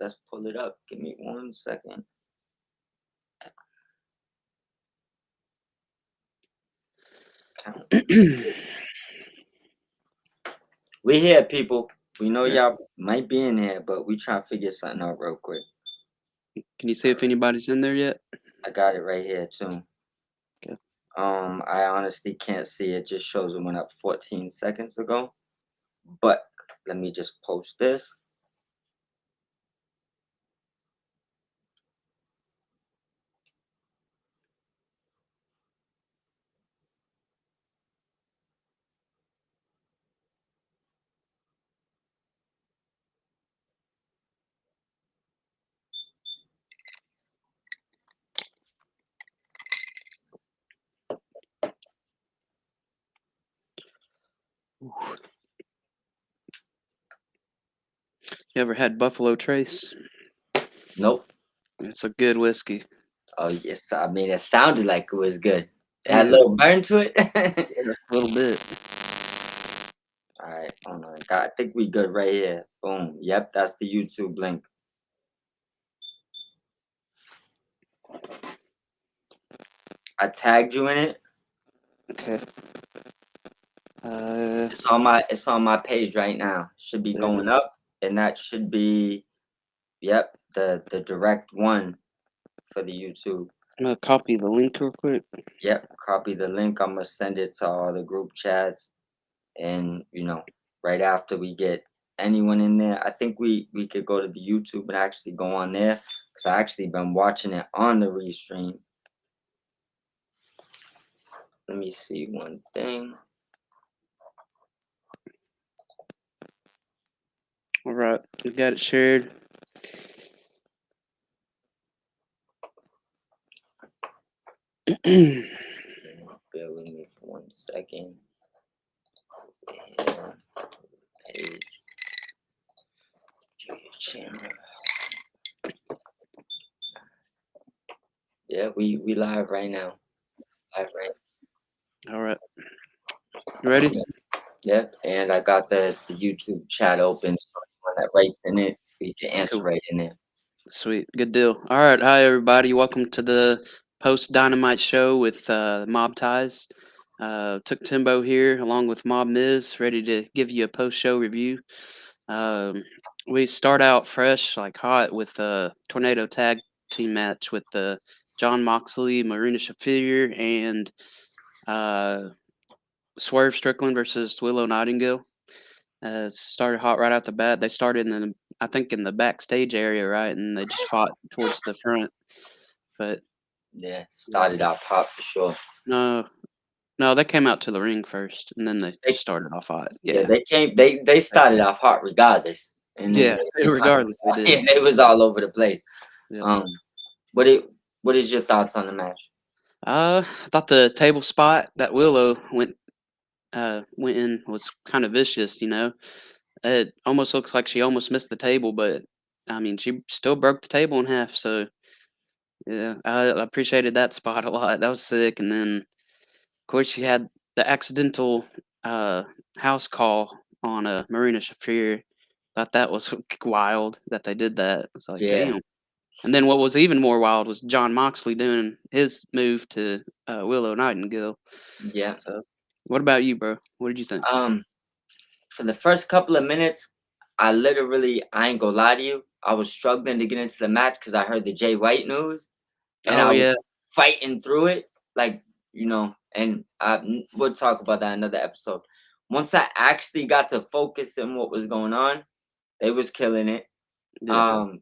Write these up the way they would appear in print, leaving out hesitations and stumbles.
let's pull it up. Give me 1 second. Count. We here, people. We know Yes. y'all might be in here, but we trying to figure something out real quick. Can you see if anybody's in there yet? I got it right here too. Okay. I honestly can't see it. Just shows it went up 14 seconds ago. But let me just post this. Ooh. You ever had Buffalo Trace? Nope. It's a good whiskey. Oh yes. I mean, it sounded like it was good. It had a Yeah, little burn to it. a little bit. All right. Hold on. I think we good right here. Boom. Yep. That's the YouTube link. I tagged you in it. Okay. It's on my page right now. Should be There it going is. up, and that should be, yep, the direct one for the YouTube. I'm gonna copy the link real quick. Yep, copy the link. I'm gonna send it to all the group chats, and right after we get anyone in there, I think we could go to the YouTube and actually go on there because I actually been watching it on the restream. Let me see one thing. All right, we got it shared. Bear with me for 1 second. Yeah, page. Channel. Yeah, we live right now. Live right. All right, you ready? Yeah, yeah. And I got the YouTube chat open, so anyone that writes in it, we can answer Cool. right in there. Sweet, good deal. All right, hi everybody. Welcome to the post Dynamite show with Mob Ties. Took Timbo here along with Mob Miz, ready to give you a post show review. Um, we start out fresh, like hot, with a tornado tag team match with John Moxley, Marina Shafir, and uh, Swerve Strickland versus Willow Nightingale. Started hot right out the bat. They started I think, in the backstage area, right, and they just fought towards the front. But Yeah, started out hot for sure. no, no, they came out to the ring first, and then they They, started off hot. yeah, Yeah, they came. They started off hot regardless, and then yeah. they kind of Regardless, they did. yeah, they was all over the place. Yeah. Um, what it what is your thoughts on the match? I thought the table spot that Willow went in was kind of vicious. It almost looks like she almost missed the table, but I mean, she still broke the table in half. So yeah, I appreciated that spot a lot. That was sick. And then, of course, she had the accidental uh, house call on Marina Shafir. Thought that was wild that they did that. It's like, Yeah, damn. And then what was even more wild was John Moxley doing his move to Willow Nightingale. yeah. So, what about you, bro? What did you think? Um, for the first couple of minutes, I ain't gonna lie to you, I was struggling to get into the match because I heard the Jay White news, and Oh I was yeah, fighting through it, like, and we'll talk about that in another episode. Once I actually got to focus on what was going on, they was killing it. yeah, Um,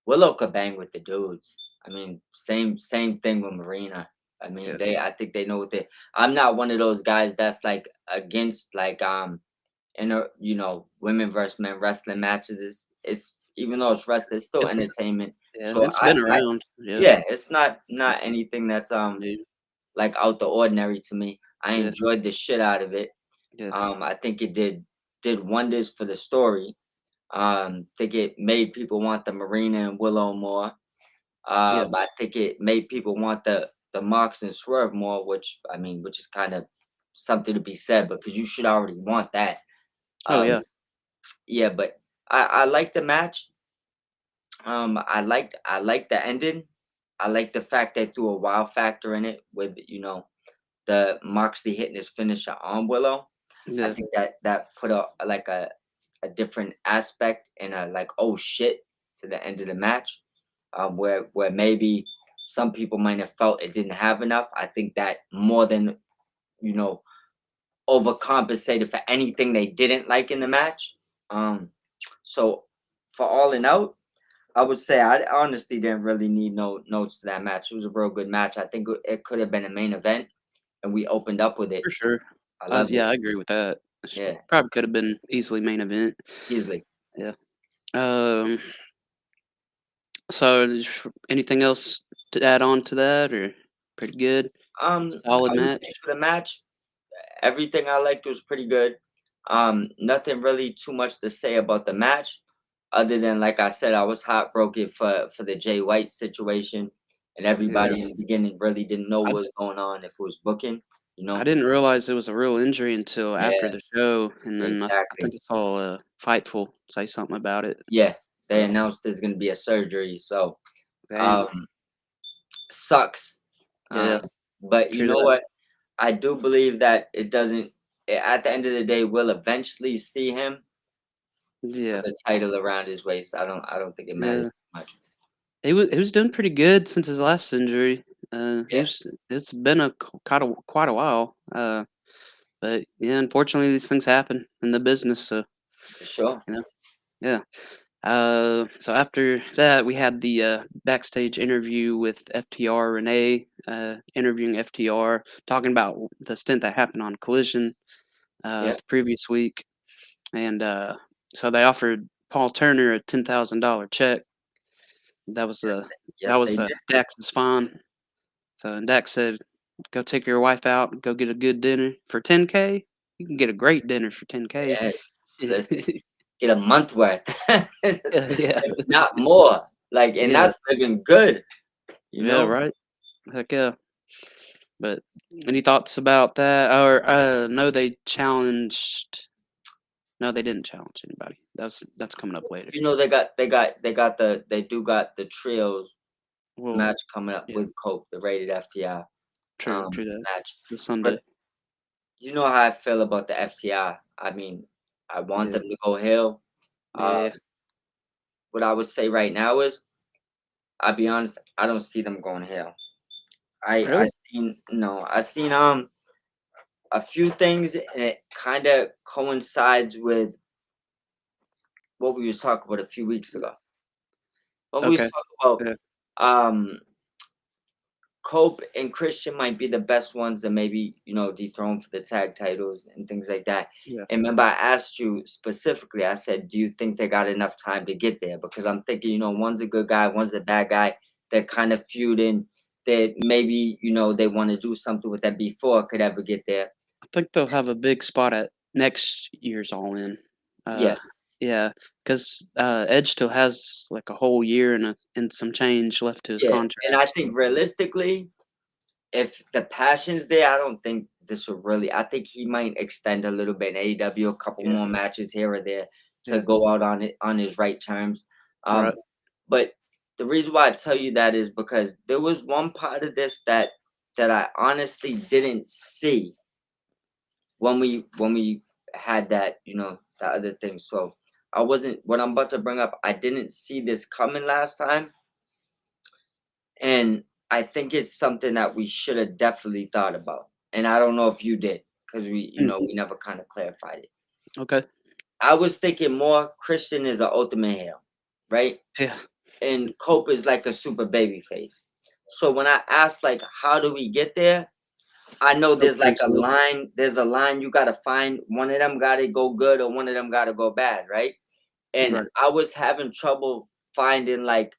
Willow could bang with the dudes. I mean, same thing with Marina. I mean, yeah. I think they know what they. I'm not one of those guys that's like against like women versus men wrestling matches is even though it's wrestling, it's still It's entertainment. yeah, So it's been I around. Yeah, yeah, it's not anything that's yeah, like out the ordinary to me. I yeah, enjoyed the shit out of it. yeah, I think it did wonders for the story. Think it made people want the Marina and Willow more. yeah. I think it made people want the Mox and Swerve more, which is kind of something to be said because you should already want that. Oh Um, yeah, yeah, but I like the match. I liked the ending. I like the fact they threw a wow factor in it with the Moxley hitting his finisher on Willow. I Yeah, think that put a different aspect and a like oh shit to the end of the match, where maybe some people might have felt it didn't have enough. I think that more than you know overcompensated for anything they didn't like in the match. So for all in out, I would say I honestly didn't really need no notes to that match. It was a real good match. I think it could have been a main event, and we opened up with it. for sure. I loved it. Yeah, I agree with that. Yeah, Probably could have been easily main event. easily. Yeah. Um. So, anything else to add on to that, or pretty good, solid I would say match? for the match, everything I liked was pretty good. Nothing really too much to say about the match, other than like I said, I was heartbroken for the Jay White situation, and Yeah. everybody in the beginning really didn't know I what was going on if it was booking. You I know? didn't realize it was a real injury until after Yeah, the show, and then I exactly. think I saw Fightful say something about it. Yeah, they Yeah. announced there's gonna be a surgery, so Damn. um, sucks. Yeah. But you True know that. what? I do believe that it doesn't. At the end of the day, we'll eventually see him Yeah. with a title around his waist. I don't think it matters Yeah. too much. He was doing pretty good since his last injury. Yeah, It's been quite a while. But yeah, unfortunately, these things happen in the business. So for sure. you know, yeah. So after that, we had the backstage interview with FTR Renee, interviewing FTR, talking about the stint that happened on Collision Yeah. the previous week, and so they offered Paul Turner a $10,000 check. That was Yes, uh, that yes, they was did. Dax's fine. So and Dax said, "Go take your wife out, go get a good dinner for 10K. You can get a great dinner for 10K." Yeah, listen, get a month worth, Yeah, if not more. Like, and yeah, that's living good, you yeah, know. right. Heck yeah. But any thoughts about that? Or no, they challenged. No, they didn't challenge anybody. That's coming up later. They do got the trios Well, match coming up yeah, with Cope, the rated FTR true that. match. This But Sunday. you know how I feel about the FTR. I mean, I want Yeah, them to go heel. Uh, yeah. what I would say right now is, I'll be honest, I don't see them going heel. I Really? seen no, I seen a few things, and it kind of coincides with what we was talking about a few weeks ago. When we was Okay. talking about Yeah, um Cope and Christian might be the best ones to maybe, dethrone for the tag titles and things like that. yeah. And remember, I asked you specifically, I said, do you think they got enough time to get there? Because I'm thinking, one's a good guy, one's a bad guy. They're kind of feuding. That maybe, they want to do something with that before it could ever get there. I think they'll have a big spot at next year's All In. Yeah. Uh, yeah, because Edge still has like a whole year and some change left to his Yeah. And I contract. So think realistically, if the passion's there, I don't think this will really. I think he might extend a little bit in AEW, a couple yeah, more matches here or there to yeah, go out on his right terms. right. But the reason why I tell you that is because there was one part of this that I honestly didn't see when we had that, the other thing. So I wasn't what I'm about to bring up. I didn't see this coming last time, and I think it's something that we should have definitely thought about. And I don't know if you did because Mhm. we never kind of clarified it. Okay. I was thinking more Christian is an ultimate heel, right? Yeah. And Cope is like a super baby face. So when I asked like how do we get there? I know Coach there's like takes a it. line, there's a line you gotta find. One of them gotta go good or one of them gotta go bad, right? And Right. I was having trouble finding like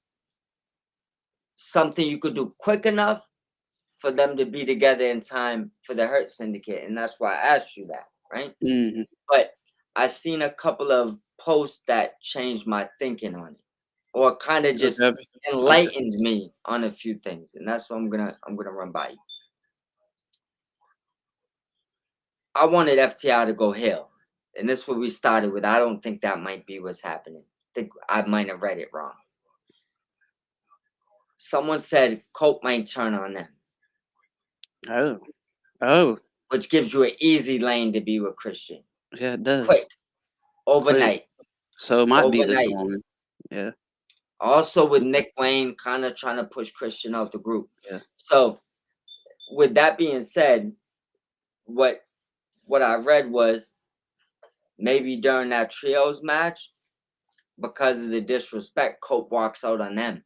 something you could do quick enough for them to be together in time for the Hurt Syndicate. And that's why I asked you that, right? Mhm. But I seen a couple of posts that changed my thinking on it, or kind of just Okay. Okay. enlightened me on a few things, and that's what I'm gonna run by you. I wanted FTR to go heel, and this is what we started with. I don't think that might be what's happening. I think I might have read it wrong. someone said Cope might turn on them, Oh. Oh. which gives you an easy lane to be with Christian. Yeah, it Quick, does. Quick. overnight, So it might be this overnight. woman. Yeah. Also with Okay. Nick Wayne kind of trying to push Christian out the group. Yeah. So with that being said, what I read was maybe during that trios match, because of the disrespect, Cope walks out on them.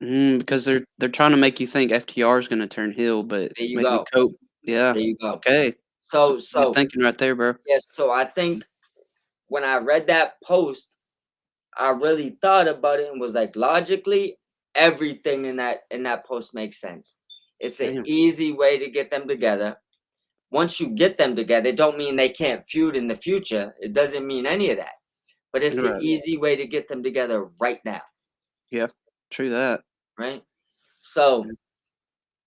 Because they're trying to make you think FTR is gonna turn heel, but There you maybe go. Cope. Yeah. There you go. Okay. So Good thinking right there, bro. yes, so I think when I read that post, I really thought about it and was like, logically, everything in that post makes sense. It's an Damn. easy way to get them together. Once you get them together, it don't mean they can't feud in the future. It doesn't mean any of that. But it's You're an right. easy way to get them together right now, Yeah. True that. right? So Yeah.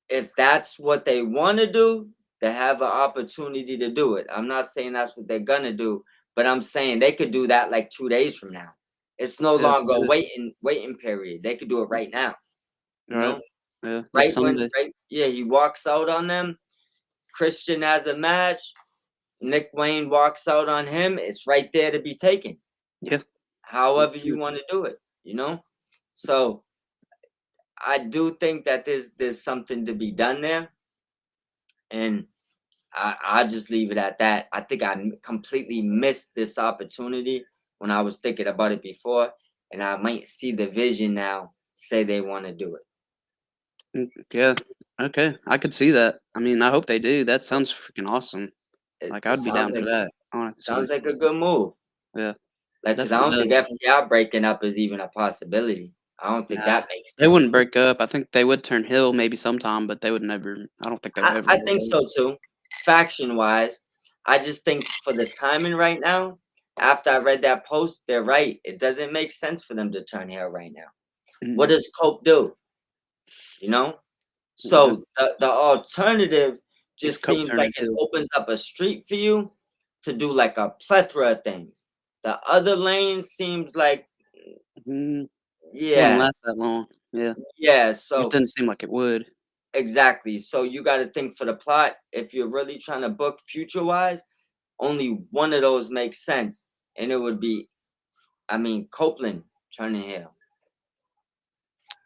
if that's what they want to do, they have an opportunity to do it. I'm not saying that's what they're gonna do, but I'm saying they could do that like 2 days from now. It's no Yeah. longer a Yeah. waiting period. They could do it right now. You Right. know, Yeah. This Sunday. yeah, he walks out on them. Christian has a match. Nick Wayne walks out on him. It's right there to be taken. Yeah. However Yeah. you want to do it, So I do think that there's something to be done there, and I just leave it at that. I think completely missed this opportunity when I was thinking about it before, and I might see the vision now. Say they want to do it. Yeah. Okay. I could see that. I mean, I hope they do. That sounds freaking awesome. It, Like it I'd be sounds down for like that, honestly. sounds like a good move. Yeah. Like, cause I Definitely don't does. think FTR breaking up is even a possibility. I don't think Nah. that makes They wouldn't sense. break up. I think they would turn heel maybe sometime, but they would never. I don't think they would ever I break think up. so too. Faction wise, I just think for the timing right now, after I read that post, they're right. It doesn't make sense for them to turn heel right now. What Mm-mm. does Cope do? You know? Yeah. So the alternative Is just Cope seems like turning it heel? opens up a street for you to do like a plethora of things. The other lane seems like, Mm, wouldn't yeah, last that long. Yeah. yeah. It So didn't seem like it would. exactly. So you got to think for the plot. If you're really trying to book future wise, only one of those makes sense, and it would be, I mean, Copeland turning heel.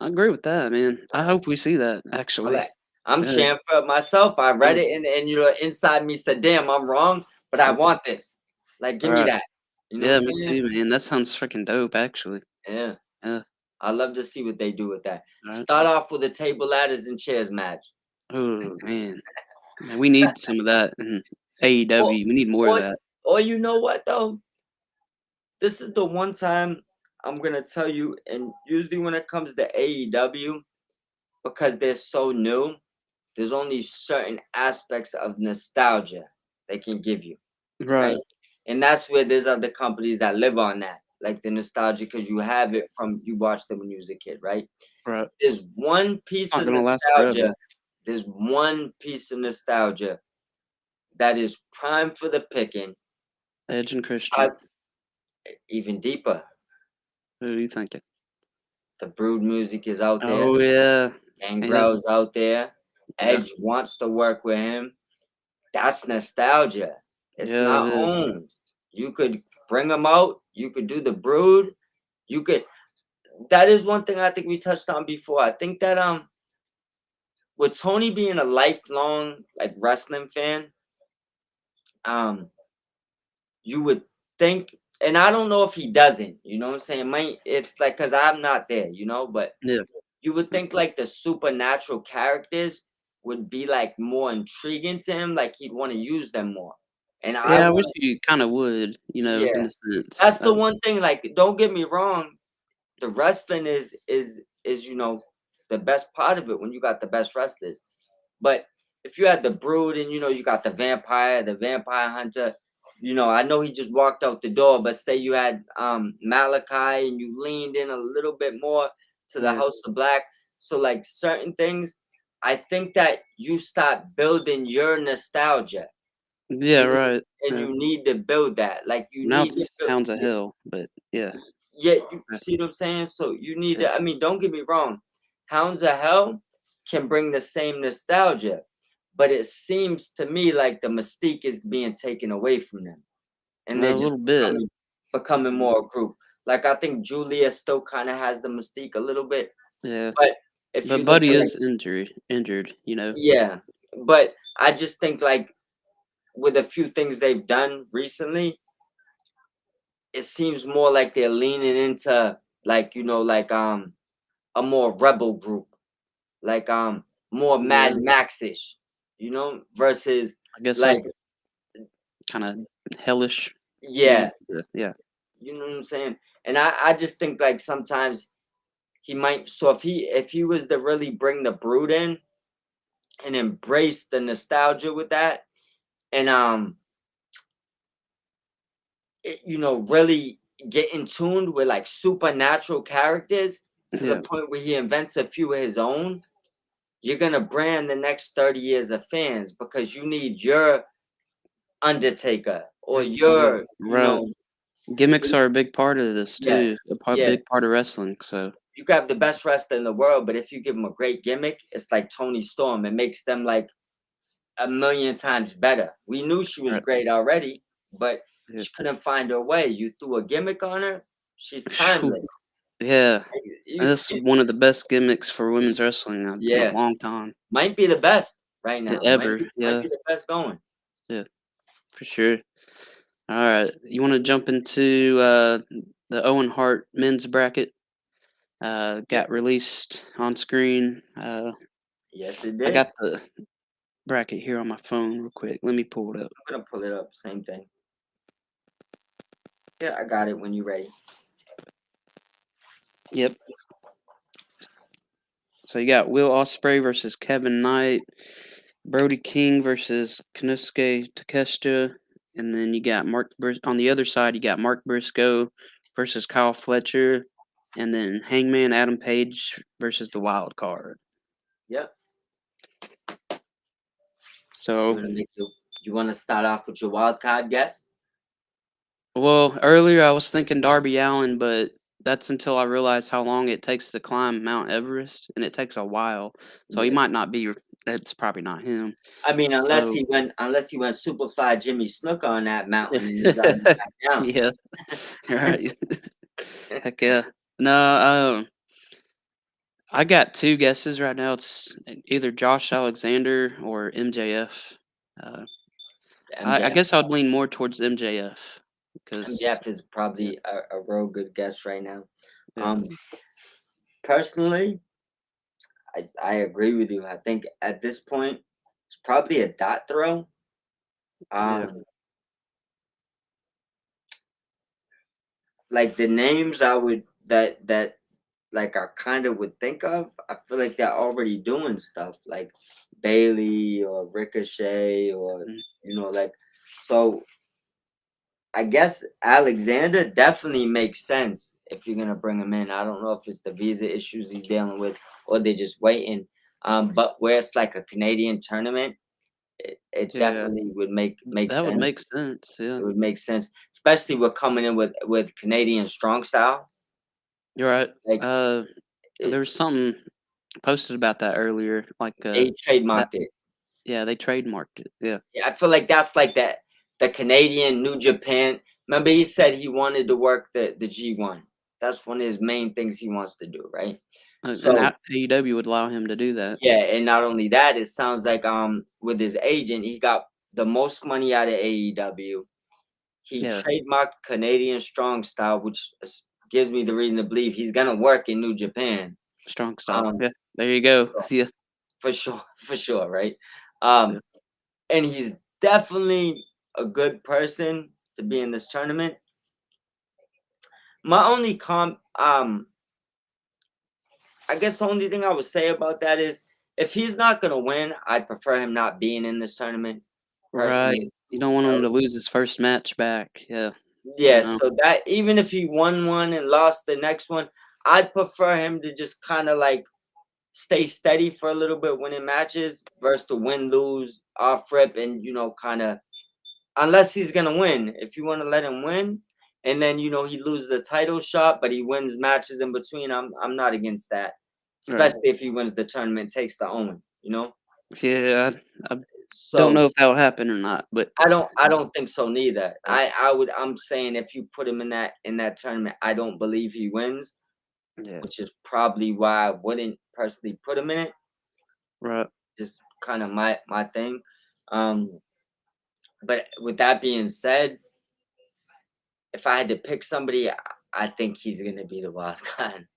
I agree with that, man. I hope we see that actually. I'm Yeah. cheering for it myself. I read Yeah. it and inside me said, "Damn, I'm wrong, but I Yeah. want this. Like, give me Alright. that." You know what Yeah, I'm me saying? too, man. That sounds freaking dope, actually. Yeah. Yeah. I love to see what they do with that. Alright. Start off with a table, ladders, and chairs match. Oh, man. Man, we need some of that in Or, AEW. We need more of or, that. or you know what though? This is the one time I'm gonna tell you, and usually when it comes to AEW, because they're so new, there's only certain aspects of nostalgia they can give you, right? Right. And that's where there's other companies that live on that, like the nostalgia, because you have it from you watched them when you was a kid, right? Right. There's one It's piece not of gonna last forever. nostalgia. There's one piece of nostalgia that is prime for the picking. Edge and I, Christian. even deeper. Who are you thinking? The Brood music is out there. Oh, yeah. Yeah. Gangrel's out there. Yeah. Edge wants to work with him. That's nostalgia. It's Yeah, it not is. owned. You could bring them out. You could do the Brood. You could. That is one thing I think we touched on before. I think that with Tony being a lifelong like wrestling fan, um, you would think, and I don't know if he doesn't. You know what I'm saying? It's like because I'm not there, but Yeah. you would think like the supernatural characters would be like more intriguing to him, like he'd want to use them more. And I Yeah, I wish want to, you kinda would, in yeah, a sense. that's the one thing. Like, don't get me wrong, the wrestling is the best part of it when you got the best wrestlers. But if you had the Brood and you got the Vampire Hunter, I know he just walked out the door, but say you had Malachi and you leaned in a little bit more to the Yeah. House of Black. So like certain things, I think that you start building your nostalgia. Yeah, And you, right. and Yeah. you need to build that. Like you Now need to it's build, Hounds of Hell, but yeah. Yeah, you Right. see what I'm saying? So you need Yeah. to. I mean, don't get me wrong. Hounds of Hell can bring the same nostalgia, but it seems to me like the mystique is being taken away from them, and they're A just little bit. becoming more a group. Like I think Julia still kind of has the mystique a little bit, Yeah. but if you But look Buddy at like is injured, you know. yeah, but I just think like with a few things they've done recently, it seems more like they're leaning into like like a more rebel group, like more Yeah. Mad Max-ish, versus I guess like like kind of hellish yeah, maybe. Yeah. you know what I'm saying? And I just think like sometimes he might so if he was to really bring the brood in and embrace the nostalgia with that and really get in tune with like supernatural characters to the Yeah. point where he invents a few of his own, you're gonna brand the next 30 years of fans because you need your Undertaker or Yeah. your, Right. Gimmicks are a big part of this yeah, too. yeah. Big part of wrestling. So You can have the best wrestler in the world, but if you give them a great gimmick, it's like Tony Storm. It makes them like a million times better. We knew she was right. great already, but Yeah. she couldn't find her way. You threw a gimmick on her, she's Phew. timeless. Yeah. You That's see, one of the best gimmicks for women's wrestling in a yeah, long time. might be the best right now. Might Ever. be might Yeah. be the best going. Yeah. For sure. All right. You want to jump into the Owen Hart men's bracket? Yeah. Got released on screen. Yes, it I did. got the bracket here on my phone real quick. Let me pull it up. I'm gonna pull it up. Same thing. Yeah, I got it when you're ready. Yep. So you got Will Ospreay versus Kevin Knight, Brody King versus Konosuke Takeshita, and then you got on the other side. You got Mark Briscoe versus Kyle Fletcher, and then Hangman Adam Page versus the Wild Card. Yep. So, You want to start off with your wild card guess? well, earlier I was thinking Darby Allin, but that's until I realized how long it takes to climb Mount Everest, and it takes a while. So he Yeah. might not be. That's probably not him. I mean, So unless he went Superfly Jimmy Snuka on that mountain and he got him back down. yeah, right. Heck yeah. No, I got two guesses right now. It's either Josh Alexander or MJF. Uh, I MJF. guess I'd lean more towards MJF because MJF is probably a real good guess right now. yeah, Um, Personally, I agree with you. I think at this point, it's probably a dot throw. yeah, Um, like the names I would that like I kind of would think of. I feel like they're already doing stuff like Bailey or Ricochet or mm, like so. I guess Alexander definitely makes sense if you're gonna bring him in. I don't know if it's the visa issues he's dealing with or they're just waiting. But where it's like a Canadian tournament, it yeah. definitely would make That would sense. make sense. Yeah, It would make sense, especially with coming in with Canadian strong style. you're right. Like it, There was something posted about that earlier. Like they that. trademarked it. Yeah, they trademarked it. Yeah, Yeah, I feel like that's like that the Canadian New Japan. Remember, he said he wanted to work the G1. That's one of his main things he wants to do, right? and So AEW would allow him to do that. yeah, and not only that, it sounds like with his agent, he got the most money out of AEW. He Yeah, trademarked Canadian strong style, which gives me the reason to believe he's gonna work in New Japan. strong style. Um, Yeah, there you go. so Yeah, for sure, right? yeah. Um, and he's definitely a good person to be in this tournament. My only I guess the only thing I would say about that is if he's not gonna win, I'd prefer him not being in this tournament Right. personally. You don't want him to lose his first match back. Yeah, Yeah, no, so that even if he won one and lost the next one, I'd prefer him to just kind of like stay steady for a little bit winning matches versus to win, lose, off rip, and kind of unless he's gonna win. If you want to let him win, and then he loses a title shot, but he wins matches in between. I'm not against that, Right. especially if he wins the tournament, takes the Owen. Yeah, I don't So know if that will happen or not, but I don't think so neither. right. I'm saying if you put him in that tournament, I don't believe he wins, Yeah. which is probably why I wouldn't personally put him in it. Right. Just kind of my thing. Um, but with that being said, if I had to pick somebody, I think he's gonna be the wild card.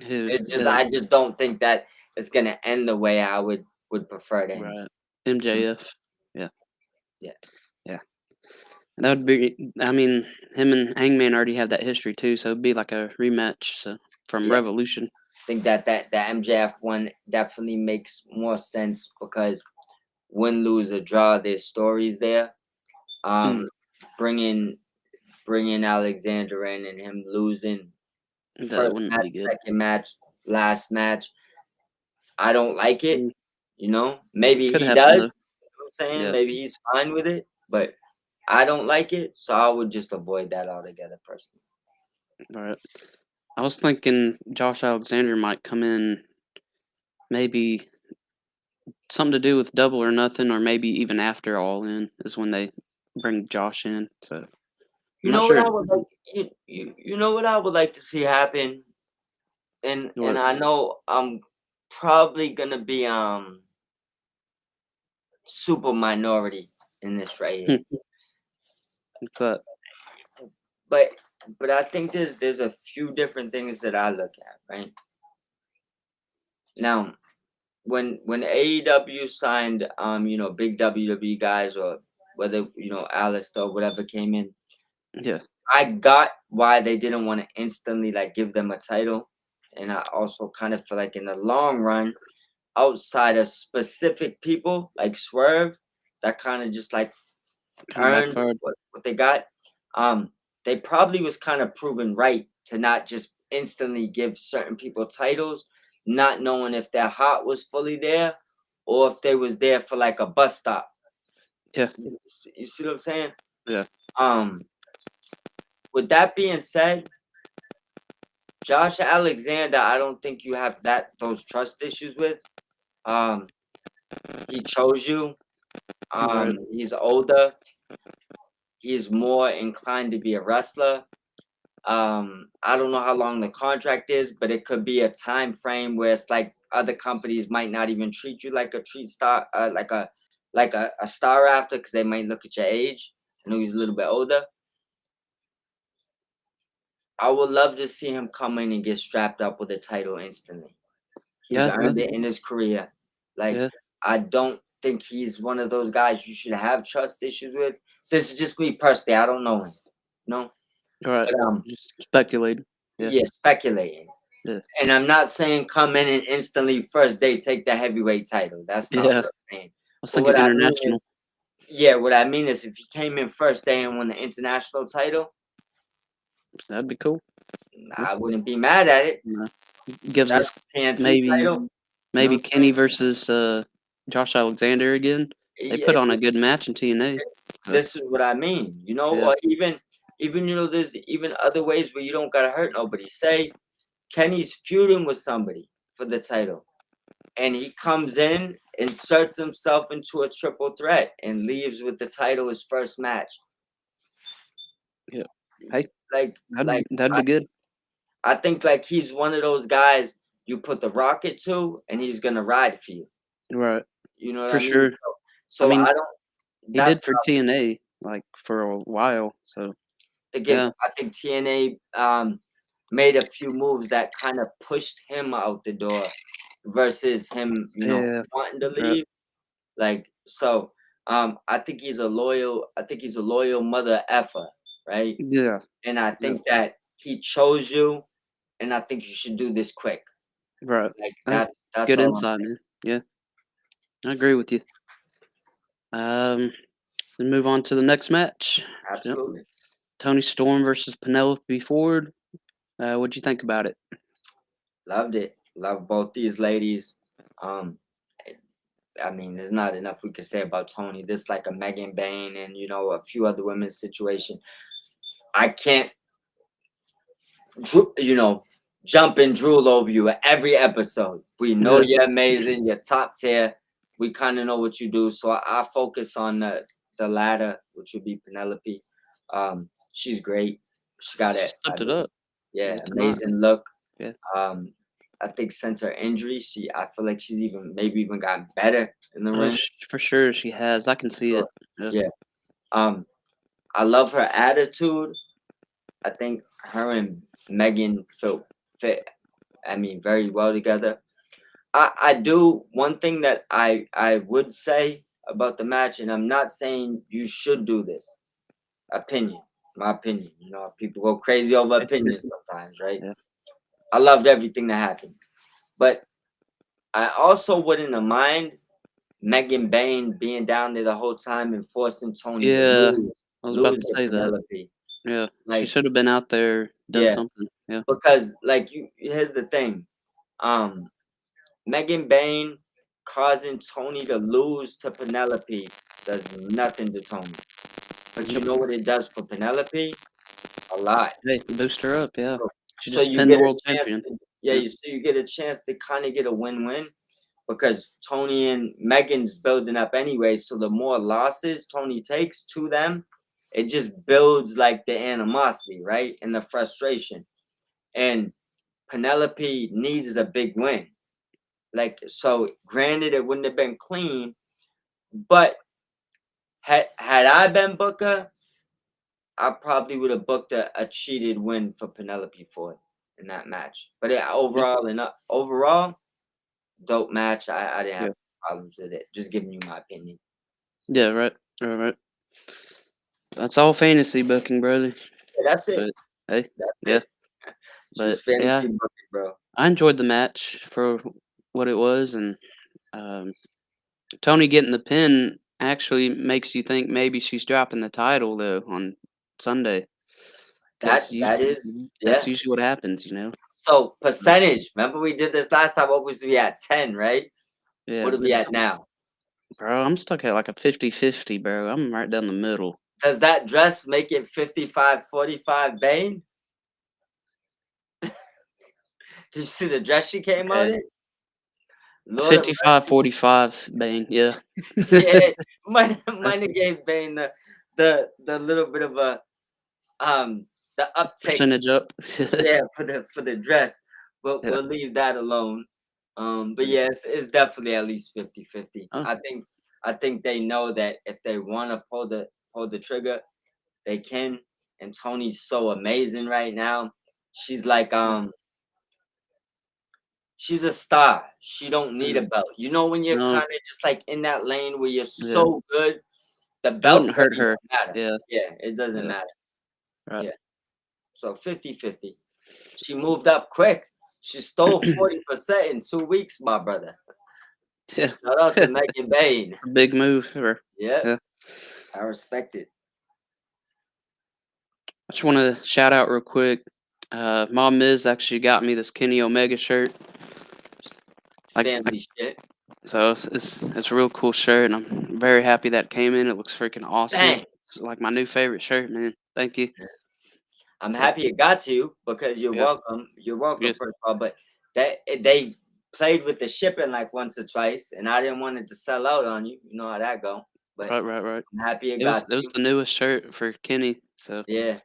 Who? I just don't think that it's gonna end the way I would prefer it Right. ends. Mm, MJF. Yeah. yeah, Yeah. That would be. I mean, him and Hangman already have that history too, so it'd be like a rematch. So from yeah. Revolution. Think that the MJF one definitely makes more sense because win, lose, or draw, there's stories there. Mm, Bringing Alexander in and him losing that first wouldn't match, be good. second match, last match. I don't like it. Mm, Maybe could he happen does. You though. know what I'm saying? Yeah. Maybe he's fine with it, but I don't like it, so I would just avoid that altogether personally. All right. I was thinking Josh Alexander might come in, maybe something to do with Double or Nothing, or maybe even after All In is when they bring Josh in. So I'm You not know what sure. I would like you know what I would like to see happen, and What? I know I'm probably gonna be super minority in this right here. What's that? But I think there's a few different things that I look at, right? Now, when AEW signed big WWE guys, or whether Alistair or whatever came in, Yeah. I got why they didn't want to instantly like give them a title. And I also kind of feel like in the long run, outside of specific people like Swerve, that kind of just like Kind of earned backfired. what they got. Um, they probably was kind of proven right to not just instantly give certain people titles, not knowing if their heart was fully there or if they was there for like a bus stop. Yeah. You see what I'm saying? Yeah. Um, with that being said, Josh Alexander, I don't think you have those trust issues with. Um, he chose you. Right. He's older. He's more inclined to be a wrestler. I don't know how long the contract is, but it could be a time frame where it's like other companies might not even treat you like a treat star, like a star after, because they might look at your age. I know he's a little bit older. I would love to see him come in and get strapped up with a title instantly. He's Yeah. earned it in his career. Like, Yeah. I don't think he's one of those guys you should have trust issues with. This is just me personally. I don't know him. No, All right. but Just speculating. Yeah. yeah, speculating. Yeah. And I'm not saying come in and instantly first day take the heavyweight title. That's not Yeah. what I I'm saying. was But thinking international. what I mean is if he came in first day and won the international title, That'd be cool. Yeah. I wouldn't be mad at it. You know, gives That's us a TNT maybe title. You know maybe what I'm Kenny versus Josh Alexander again. They saying? put on a good match in TNA. So This is what I mean, yeah. or even there's even other ways where you don't gotta hurt nobody. Say Kenny's feuding with somebody for the title, and he comes in, inserts himself into a triple threat, and leaves with the title his first match. Yeah. Hey, Like like that'd I, be good. I think like he's one of those guys you put the rocket to, and he's gonna ride for you. Right. You know what For I mean? sure. So, I so mean, I don't. he That's did for TNA like for a while. So to give. yeah. I think TNA made a few moves that kind of pushed him out the door versus him, Yeah. wanting to Right. leave. Like so, I think he's a loyal mother effer, right? Yeah. And I Yeah. think that he chose you, and I think you should do this quick. Right. Like That's that's good all I'm insight, saying. man. Yeah. I agree with you. Then move on to the next match. Yep. Absolutely Tony Storm versus Penelope Ford. What'd you think about it? loved it. Love both these ladies. Um, I mean, there's not enough we could say about Tony. This like a Megan Bain and a few other women's situation. I can't you know, jump and drool over you every episode. We know Yeah. you're amazing. You're top tier. We kind of know what you do. So I focus on the latter, which would be Penelope. She's great. She got She it. stepped it up Yeah, tonight. amazing look. Yeah. Um, I think since her injury, I feel like she's maybe even gotten better in the Oh, ring. for sure she has. I can see it. Sure. Yeah. Yeah. Um, I love her attitude. I think her and Megan fit. I mean, very well together. I do one thing that I would say about the match, and I'm not saying you should do this. Opinion, my opinion. You know, people go crazy over opinions sometimes, right? Yeah. I loved everything that happened, but I also wouldn't have mind Megan Bain being down there the whole time and forcing Tony to Yeah. I was about lose to to say that. Penelope. Yeah. She Like, should have been out there, done yeah, something. Yeah. because like here's the thing. Um, Megan Bain causing Tony to lose to Penelope does nothing to Tony. But you Yep. know what it does for Penelope? A lot. Hey, boost her up. Yeah. So, She so just you pinned the get a world chance champion. to, yeah, Yeah. you get a chance to kind of get a win-win because Tony and Megan's building up anyway. So the more losses Tony takes to them, it just builds like the animosity, right? And the frustration. And Penelope needs a big win. Like, so granted, it wouldn't have been clean, but had I been Booker, I probably would have booked a cheated win for Penelope Ford in that match. But Yeah. overall, dope match. I didn't Yeah. have problems with it. Just giving you my opinion. Yeah. Right. Right. Right. That's all fantasy booking, brother. Yeah, that's it. But hey, That's yeah. it. But Just yeah, fantasy booking, bro. I enjoyed the match for what it was, and um, Tony getting the pin actually makes you think maybe she's dropping the title though on Sunday, because That is, that's yeah. usually what happens, you know. So Mm. percentage. Remember we did this last time. What was we at 10, right? Yeah, What are we at now? bro, I'm stuck at like a 50-50, bro. I'm right down the middle. Does that dress make it 55-45 Bane? Did you see the dress she came out Okay. in? Lord of 55-45, Bane. Yeah. yeah, might That's have gave Bane the little bit of a the uptick, percentage up. yeah, for the dress, but Yeah. we'll leave that alone. But Yeah. yeah, it's definitely at least 50-50. Oh, I think they know that if they want to pull the trigger, they can. And Tony's so amazing right now. She's like yeah. she's a star. She don't need Mm. a belt. You know when you're No, kind of just like in that lane where you're yeah. so good, the It belt wouldn't hurt doesn't her. even matter. Yeah. Yeah, it doesn't Yeah. matter. Right. Yeah. So 50-50. She moved up quick. She stole 40% in 2 weeks, my brother. Yeah. Shout out to Megan Bain. A big move for her. Yeah, Yeah. I respect it. I just want to shout out real quick. Mom Miz actually got me this Kenny Omega shirt. I Family shit. so it's a real cool shirt, and I'm very happy that came in. It looks freaking awesome. Dang. It's like my new favorite shirt, man. Thank you. I'm So happy it got to you because you're yeah, welcome. You're welcome, yes, first of all. But they played with the shipping like once or twice, and I didn't want it to sell out on you. You know how that go. But right, right, right. I'm happy it got to It was you. the newest shirt for Kenny. So Yeah.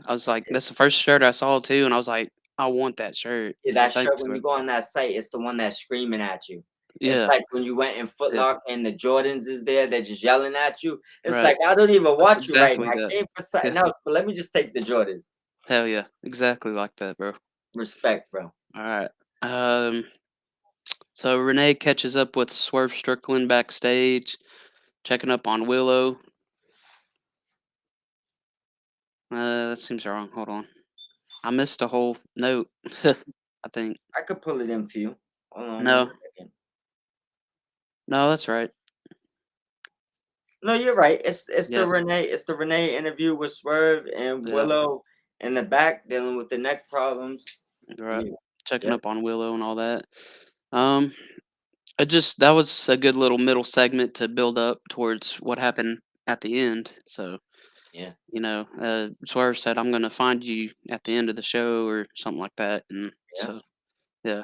I was like, that's the first shirt I saw too, and I was like, I want that shirt. Yeah, So that thanks shirt when for you it. go on that site, it's the one that's screaming at you. It's Yeah, like when you went in Foot yeah, Locker and the Jordans is there, they're just yelling at you. It's right. like I don't even That's want you right exactly now. I that. came for Yeah, something else, but let me just take the Jordans. hell yeah, exactly like that, bro. Respect, bro. All right. So Renee catches up with Swerve Strickland backstage, checking up on Willow. That seems wrong. Hold on. I missed a whole note. I think. I could pull it in for you. Hold on one No, second. no, that's right. No, you're right. Yeah, It's the Renee interview with Swerve and yeah, Willow in the back dealing with the neck problems. you're right. Yeah, Checking yeah. up on Willow and all that. Um, that was a good little middle segment to build up towards what happened at the end. So Yeah. Swerve said, "I'm gonna find you at the end of the show," or something like that, and Yeah. so yeah.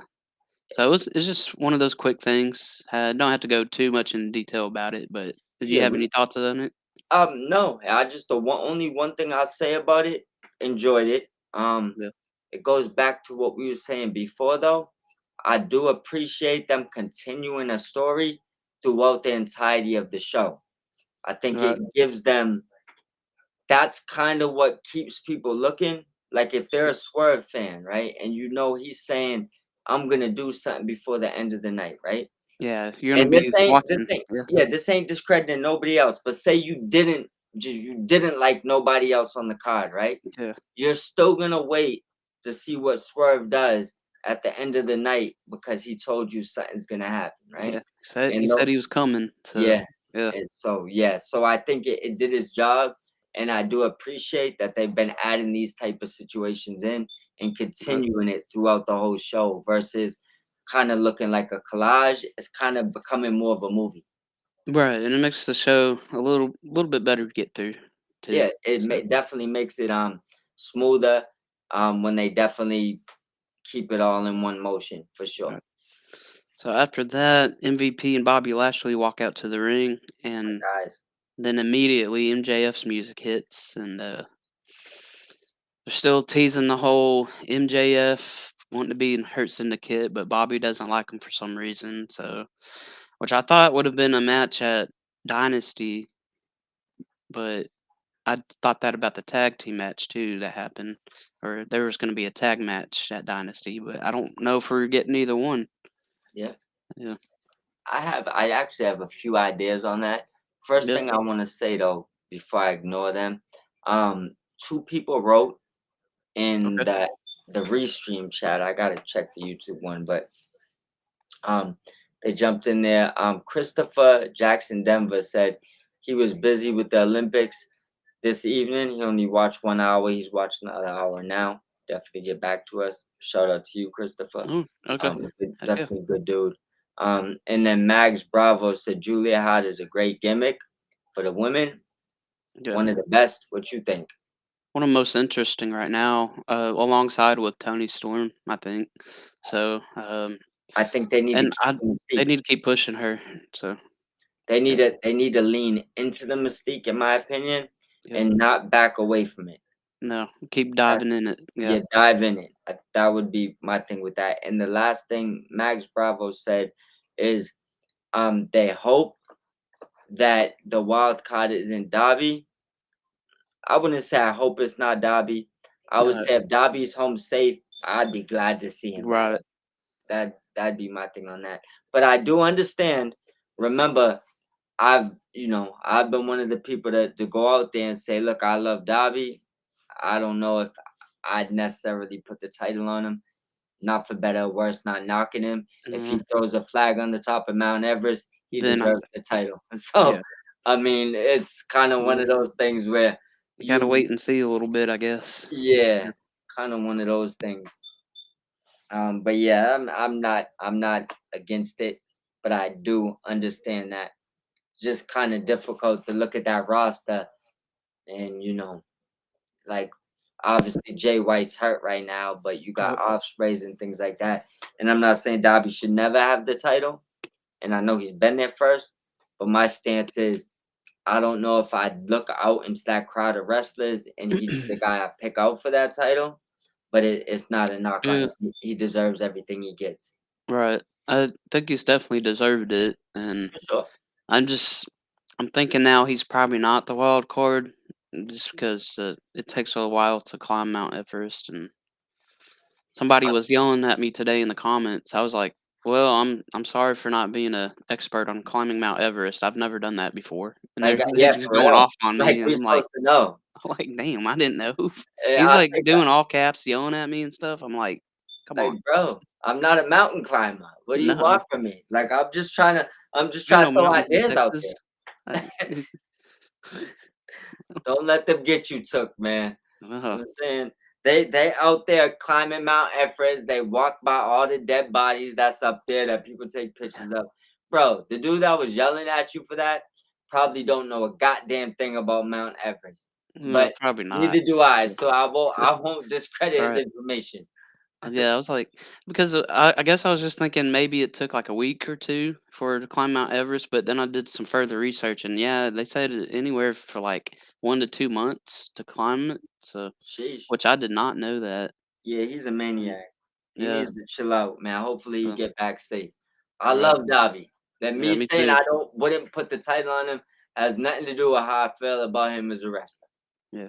So it's just one of those quick things. Don't have to go too much in detail about it, but did you Yeah. have any thoughts on it? No, I just only one thing I'll say about it, enjoyed it. Yeah. It goes back to what we were saying before though. I do appreciate them continuing a story throughout the entirety of the show. I think Right. it gives them that's kind of what keeps people looking. Like if they're a Swerve fan, right? And you know he's saying, I'm gonna do something before the end of the night, right? Yeah, you're gonna And this be ain't this watching. ain't Yeah. yeah, this ain't discrediting nobody else, but say you didn't like nobody else on the card, right? Yeah. You're still gonna wait to see what Swerve does at the end of the night because he told you something's gonna happen, right? Yeah. Said he And said no he was coming, so yeah. yeah. And so yeah, so I think it did its job, and I do appreciate that they've been adding these type of situations in and Right. continuing it throughout the whole show versus kind of looking like a collage. It's kind of becoming more of a movie. Right, and it makes the show a little bit better to get through too. Yeah, it So definitely makes it smoother when they definitely keep it all in one motion for sure. right. So after that, MVP and Bobby Lashley walk out to the ring, and Guys, then immediately MJF's music hits, and they're still teasing the whole MJF wanting to be in Hurt Syndicate, but Bobby doesn't like him for some reason. So, which I thought would have been a match at Dynasty, but I thought that about the tag team match too that happened, or there was going to be a tag match at Dynasty, but I don't know if we're getting either one. yeah. Yeah, I actually have a few ideas on that. First yeah, thing I want to say though, before I ignore them, two people wrote in okay, the restream chat. I gotta check the YouTube one, but um, they jumped in there. Christopher Jackson Denver said he was busy with the Olympics this evening. He only watched 1 hour. He's watching another hour now. Definitely get back to us. Shout out to you, Christopher. oh, okay, heck yeah, Definitely good dude. And then Mags Bravo said Julia Hart is a great gimmick for the women. yeah. One of the best. What you think? One of the most interesting right now, alongside with Tony Storm, I think. So, I think they need to and keep the they mystique. need to keep pushing her. So, yeah, They need to lean into the mystique, in my opinion, yeah, and not back away from it. no, keep That, diving in it. Yeah, yeah, dive in it. That would be my thing with that. And the last thing Max Bravo said is they hope that the wild card is in Derby. I wouldn't say I hope it's not Derby. I would no, say if Derby's home safe, I'd be glad to see him there. right. That'd be my thing on that. But I do understand. Remember, I've been one of the people to go out there and say, look, I love Derby. I don't know if I'd necessarily put the title on him. Not for better or worse, not knocking him. If he Mhm. throws a flag on the top of Mount Everest, he Then I, deserves the title. So, yeah, I mean, it's kind of one yeah, of those things where you gotta you, wait and see a little bit, I guess. yeah, Yeah, kind of one of those things. But yeah, I'm not against it, but I do understand that just kind of difficult to look at that roster and like obviously Jay White's hurt right now, but you got yep, Ospreys and things like that. And I'm not saying Darby should never have the title, and I know he's been there first, but my stance is I don't know if I'd look out into that crowd of wrestlers and he'd be the guy I pick out for that title. But it's not a knock on yeah, him. He deserves everything he gets. right. I think he's definitely deserved it, and For sure. I'm just I'm thinking now he's probably not the wild card, just because it takes a while to climb Mount Everest, and somebody was yelling at me today in the comments. I was like, "Well, I'm sorry for not being a expert on climbing Mount Everest. I've never done that before." And Like, they're yeah, just for going real. off on Like, me, and we're I'm like, supposed to know. like, damn, I didn't know. He's I like think, doing all caps, yelling at me and stuff. I'm like, come like, on, bro, I'm not a mountain climber. What do you no, want from me? Like, I'm just there trying ain't to no throw mountains in ideas out Texas. I, there. Don't let them get you took, man. uh, I'm saying they out there climbing Mount Everest. They walk by all the dead bodies that's up there that people take pictures of. Bro, the dude that was yelling at you for that probably don't know a goddamn thing about Mount Everest. No, but probably neither not. do I. So I won't discredit his Right. information. Yeah, I was like, because I guess I was just thinking maybe it took like a week or two for her to climb Mount Everest, but then I did some further research, and yeah, they said anywhere for like 1 to 2 months to climb it. So, Sheesh. which I did not know that. Yeah, he's a Mm, maniac. He Yeah. needs to chill out, man. Hopefully he So, get back safe. I right. love Dobby. That Yeah, me me saying too. I don't wouldn't put the title on him has nothing to do with how I feel about him as a wrestler. Yeah.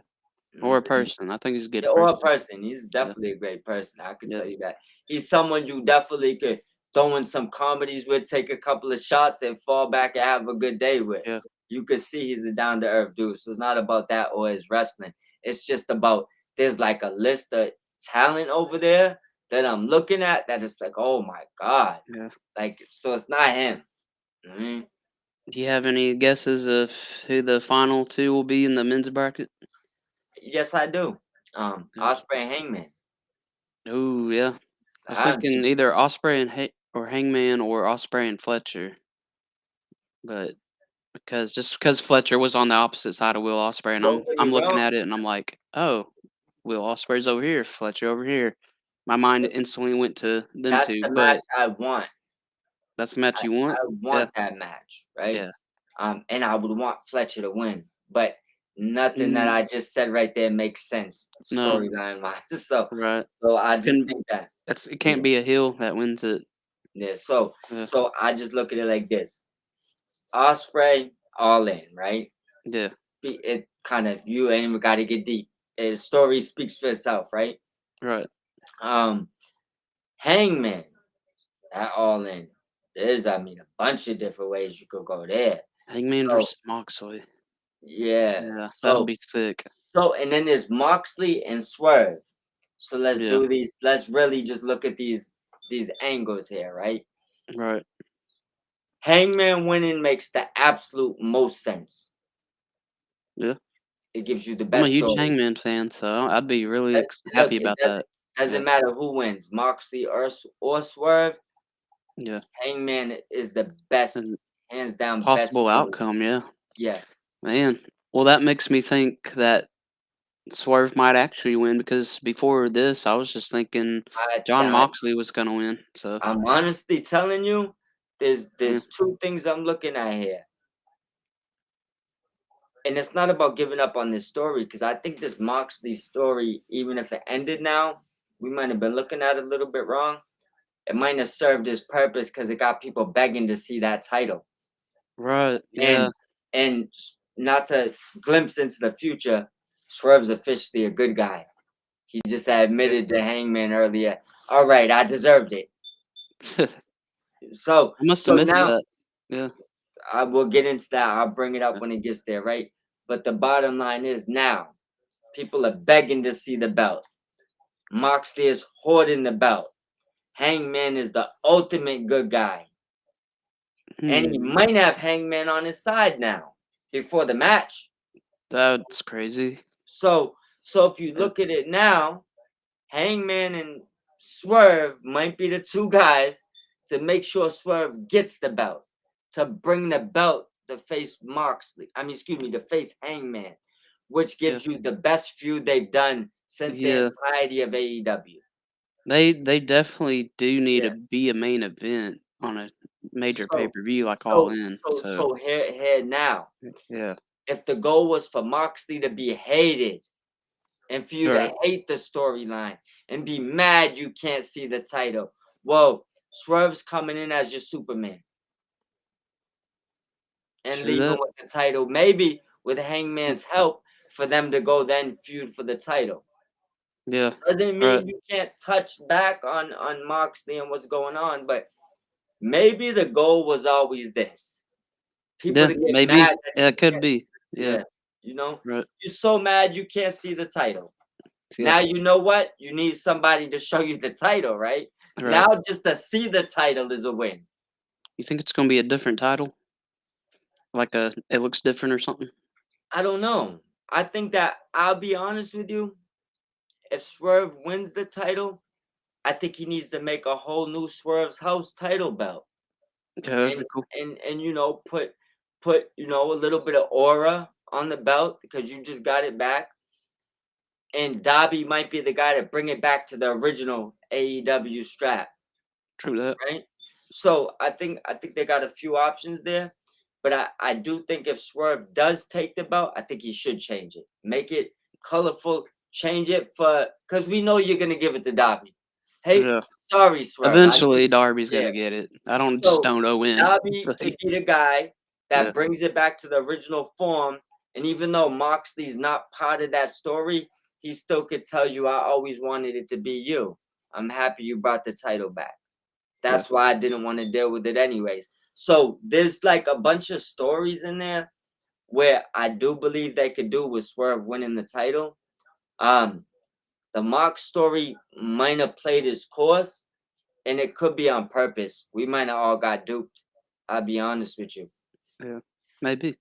You know what I'm Or a saying? person. I think he's a Yeah, good or a person. person. He's Yeah. definitely a great person. I could Yeah. tell you that. He's someone you definitely could throw in some comedies with, take a couple of shots, and fall back and have a good day with. Yeah. You could see he's a down to earth dude. So it's not about that or his wrestling. It's just about there's like a list of talent over there that I'm looking at that it's like, oh my God. Yeah. Like, so it's not him. Mhm. Do you have any guesses of who the final two will be in the men's bracket? Yes, I do. Yeah. Osprey and Hangman. Oh, yeah. I was I thinking either Osprey and or Hangman or Osprey and Fletcher, but because Fletcher was on the opposite side of Will Osprey, and don't get me I'm looking wrong. at it and I'm like, oh, Will Osprey's over here, Fletcher over here. My mind instantly went to them That's two, the match but I want. that's the match you want. I Yeah, want that match, right? yeah. And I would want Fletcher to win, but nothing that Mm, I just said right there makes sense no, storyline wise. So, right. so I just Can think that, it yeah, can't be a heel that wins it. yeah. So, Yeah, so I just look at it like this: Osprey, all in, right? yeah, It kind of you ain't even got to get deep. Story speaks for itself, right? right. Um, Hangman, that all in. There's, I mean, a bunch of different ways you could go there. Hangman So, versus Moxley. yeah. Yeah, that'll So, be sick. and then there's Moxley and Swerve. So let's Yeah, do these. Let's really just look at these angles here, right? right. Hangman winning makes the absolute most sense. Yeah. It gives you the I'm a best huge story. Hangman fan, so I'd be really Look, happy it about that. doesn't Yeah, matter who wins, Moxley or Swerve. yeah. Hangman is the best, And hands down best possible story. outcome, yeah. Yeah, Man. Well, that makes me think that Swerve might actually win because before this, I was just thinking I John that Moxley was gonna win. So, I'm honestly telling you, there's yeah, there's two things I'm looking at here. And it's not about giving up on this story because I think this Moxley story, even if it ended now, we might have been looking at it a little bit wrong. It might have served its purpose because it got people begging to see that title. right, yeah, And not to glimpse into the future, Swerve's officially a good guy. He just yeah. admitted to Hangman earlier. All right, I deserved it. I So must have so missed now that. Yeah, I will get into that. I'll bring it up yeah, when it gets there, right? But the bottom line is now people are begging to see the belt. Moxley is hoarding the belt. Hangman is the ultimate good guy. And he hmm, might have Hangman on his side now before the match. that's crazy. So if you Yeah, look at it now, Hangman and Swerve might be the two guys to make sure Swerve gets the belt, to bring the belt to face Moxley. I mean, excuse me, to face Hangman, which yeah, gives you the best feud they've done since the yeah. entirety of AEW. They definitely do need to Yeah. be a main event on a major pay So per view like All so In. so So, so here now. yeah, If the goal was for Moxley to be hated and for you right, to hate the storyline and be mad you can't see the title, well, Swerve's coming in as your Superman and true leaving that. with the title, maybe with Hangman's help for them to go then feud for the title. Yeah, Doesn't right. mean you can't touch back on Moxley and what's going on, but maybe the goal was always this. People Yeah, to get maybe. mad that Yeah, you it could can't, be. Yeah, yeah, you know? right. You're so mad you can't see the title. Yeah, Now you know what? You need somebody to show you the title, right? right. Now just to see the title is a win. You think it's gonna be a different title? Like it looks different or something? I don't know. I think that I'll be honest with you. If Swerve wins the title, I think he needs to make a whole new Swerve's House title belt, Yeah, that'd and be cool. and you know put a little bit of aura on the belt because you just got it back, and Darby might be the guy to bring it back to the original AEW strap, True that. right? So I think they got a few options there, but I do think if Swerve does take the belt, I think he should change it, make it colorful, change it for because we know you're gonna give it to Darby. Hey, Yeah. sorry, Swerve, I Eventually, Darby's yeah. gonna get it. I don't just So don't know when. Darby But could be the guy yeah, that brings it back to the original form. And even though Moxley's not part of that story, he still could tell you, I always wanted it to be you. I'm happy you brought the title back. yeah, That's why I didn't want to deal with it anyways. So there's like a bunch of stories in there where I do believe they could do with Swerve winning the title. Um, the Mox story might have played its course, and it could be on purpose. We might have all got duped. I'll be honest with you. yeah. Maybe.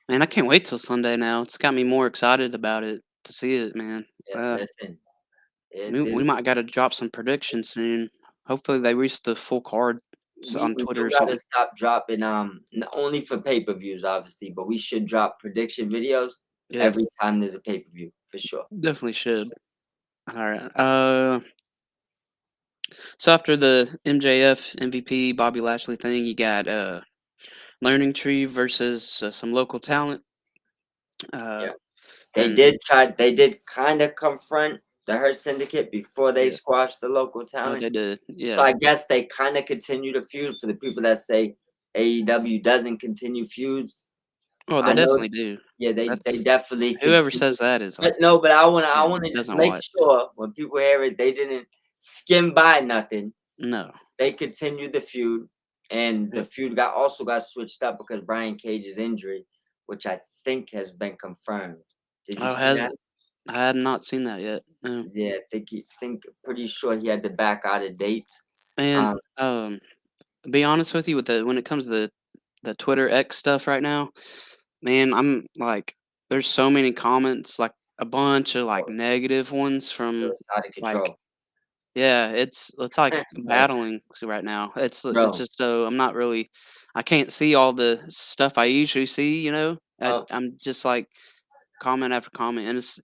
Man, I can't wait till Sunday now. It's got me more excited about it to see it, man. Yeah, listen, it We this might got to drop some predictions soon. Hopefully, they reach the full card on we Twitter do or gotta something. stop dropping not only for pay-per-views, obviously, but we should drop prediction videos Yeah, every time there's a pay-per-view for sure. definitely should. All right. So after the MJF MVP Bobby Lashley thing, you got Learning Tree versus some local talent. Uh, Yeah. and They did kind of confront the Hurt Syndicate before they yeah, squashed the local oh, talent. they did. So Yeah. I guess they kind of continue to feud for the people that say AEW doesn't continue feuds. Oh, they I know, definitely do. yeah, they That's definitely whoever continue. says that is But like, no, but I yeah, wanna just doesn't make watch. sure when people hear it, they didn't skim by nothing. No. They continued the feud, and the Yeah. feud got switched up because Brian Cage's injury, which I think has been confirmed. Did you Oh, see has that? it? I had not seen that yet. No. Yeah, pretty sure he had to back out of dates. And Um, to be honest with you, with the when it comes to the Twitter X stuff right now, man, I'm like, there's so many comments, like a bunch of like negative ones it from was out of like, control. yeah, it's like Like, battling right now. It's bro, just so I'm not really, I can't see all the stuff I usually see. uh, I'm just like comment after comment, and it's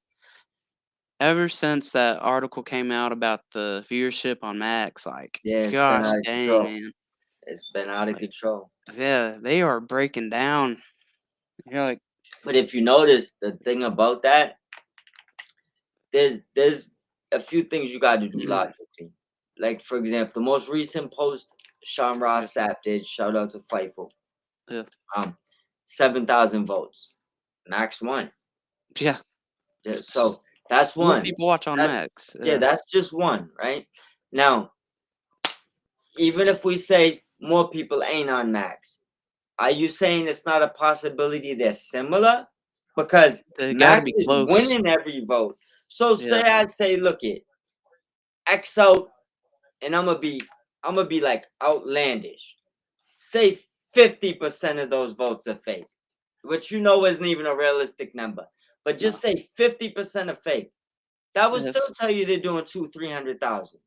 ever since that article came out about the viewership on Max, like, yeah, it's been gosh out of dang, control. man. It's been out of Like, control. yeah, they are breaking down. You're like, But if you notice, the thing about that, there's a few things you got to do logically. Like for example, the most recent post Sean yeah, Ross Sapp did. Shout out to Fightful. yeah, Um, 7,000 votes. Max won. yeah. Yeah, S- so that's More one. people watch on That's Max. yeah, Yeah, that's just one, right? Now, even if we say more people ain't on Max, are you saying it's not a possibility they're similar? Because they got to Max be is close. winning every vote. So Yeah, say I say, look it, X out, and I'm gonna be like outlandish. Say 50% of those votes are fake, which you know isn't even a realistic number. But no, just say 50% are fake. That would still yes, tell you they're doing 300,000.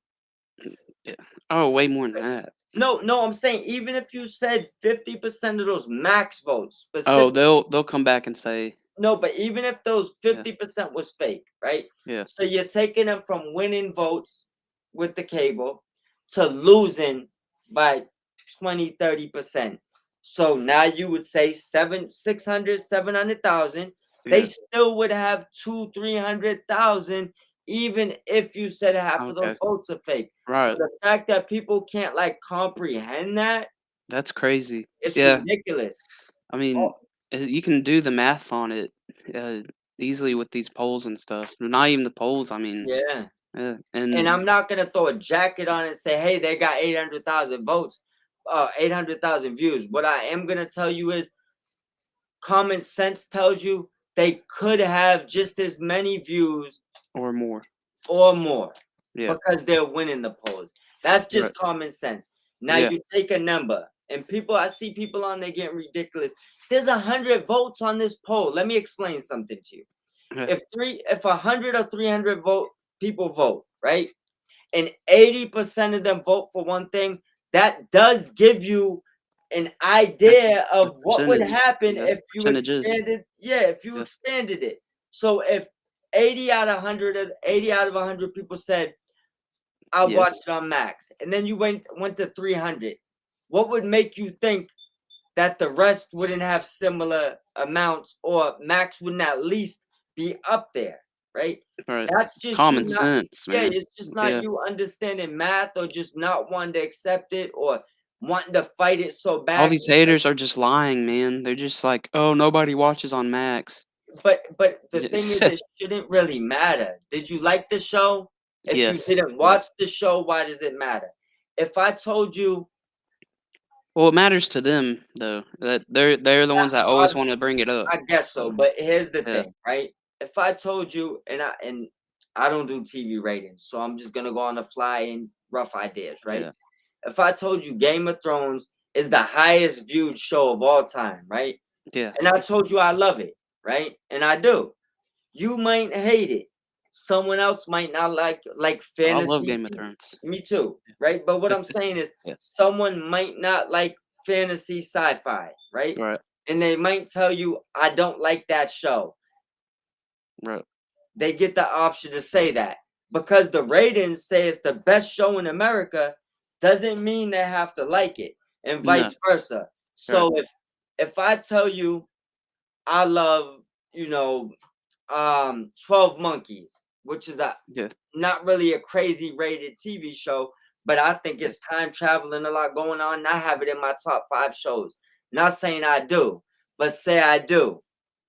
yeah. Oh, way more than that. No, no, I'm saying even if you said 50% of those max votes Oh, specific, they'll come back and say, no, but even if those yeah, 50% was fake, right? yeah, So you're taking them from winning votes with the cable to losing by 20-30%. So now you would say 700,000. They yeah. still would have 300,000, even if you said half of those Okay, votes are fake. So right. the fact that people can't like comprehend that, That's crazy. it's Yeah, ridiculous. I Oh, mean, you can do the math on it uh, easily with these polls and stuff. Not even the polls. I mean, yeah. And and I'm not gonna throw a jacket on it and say, hey, they got 800,000 votes, 800,000 views. What I am gonna tell you is common sense tells you they could have just as many views or more. or more Yeah, because they're winning the polls. That's right. just common sense. Now Yeah, you take a number, and I see people on there getting ridiculous. There's 100 votes on this poll. Let me explain something to you. yeah, If 100 or 300 people vote, right? And 80% of them vote for one thing, that does give you an idea The of what would percentage, happen yeah, if you percentages, expanded if you yeah, expanded it. So if 80 out of 100 people said, "I yes, watched it on Max," and then you went to 300, what would make you think that the rest wouldn't have similar amounts or Max wouldn't at least be up there, right? right. That's just you Common not sense, yeah, man. it's just not Yeah. you understanding math or just not wanting to accept it or wanting to fight it so All bad. these haters are just lying, man. They're just like, "Oh, nobody watches on Max." But the Yeah. thing is, it shouldn't really matter. Did you like the show? If you Yes, didn't yeah. watch the show, why does it matter? If I told you Well, it matters to them, though, that they're the ones that I always wanna bring it up, I guess so, so, but here's the yeah, thing, right? If I told you, and I don't do TV ratings, so I'm just gonna go on the fly and rough ideas, right? yeah, If I told you Game of Thrones is the highest viewed show of all time, right? yeah. And I told you I love it, right? And I do. You might hate it. Someone else might not like I love fantasy. Game of Thrones. Me too, right? But what I'm saying is Yeah, someone might not like fantasy sci-fi, right? right, And they might tell you, I don't like that show. right. They get the option to say that. Because the ratings say it's the best show in America, doesn't mean they have to like it, and No, vice versa. right, So if I tell you I love, you know, 12 Monkeys, which is a yeah, not really a crazy rated TV show, but I think yeah, it's time traveling, a lot going on. And I have it in my top 5 shows. Not saying I do, but say I do.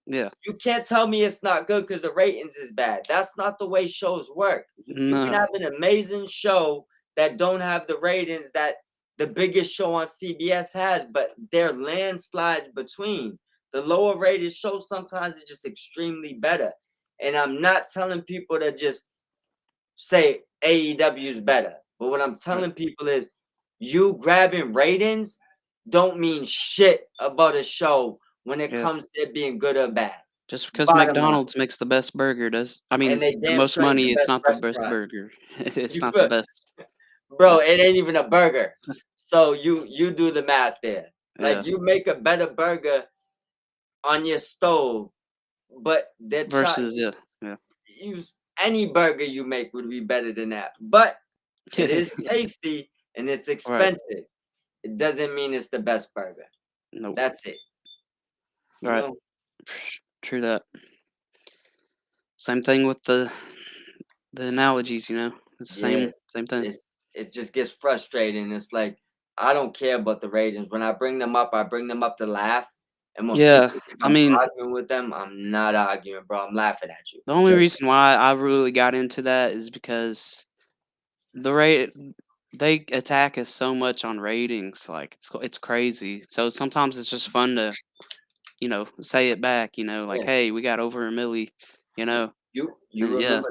yeah. You can't tell me it's not good because the ratings is bad. That's not the way shows work. You can No, have an amazing show that don't have the ratings that the biggest show on CBS has, but they're landslides between. The lower rated shows sometimes are just extremely better. And I'm not telling people to just say AEW is better. But what I'm right, telling people is you grabbing ratings don't mean shit about a show when it yeah. comes to it being good or bad. Just because Bottom line. McDonald's makes the best burger does I And mean, they the damn most sure ain't the money, it's best not the best restaurant. burger. It's You not the feel best. bro, Yeah, it ain't even a burger. So you do the math there. yeah. Like you make a better burger on your stove, but they're try Versus yeah, yeah. use any burger you make would be better than that. But it is tasty and it's Right. expensive. It doesn't mean it's the best burger. Nope. That's it. You Right. know? True that. Same thing with the analogies, you know? It's the Yeah. same thing. It's it just gets frustrating. It's like I don't care about the ratings. When I bring them up to laugh. And when Yeah, people think I I'm mean, arguing with them, I'm not arguing, bro. I'm laughing at you. the only Just reason why I really got into that is because the rate they attack us so much on ratings, like, it's crazy. So sometimes it's just fun to, say it back, like, yeah. "Hey, we got over a milli," you know? You And yeah,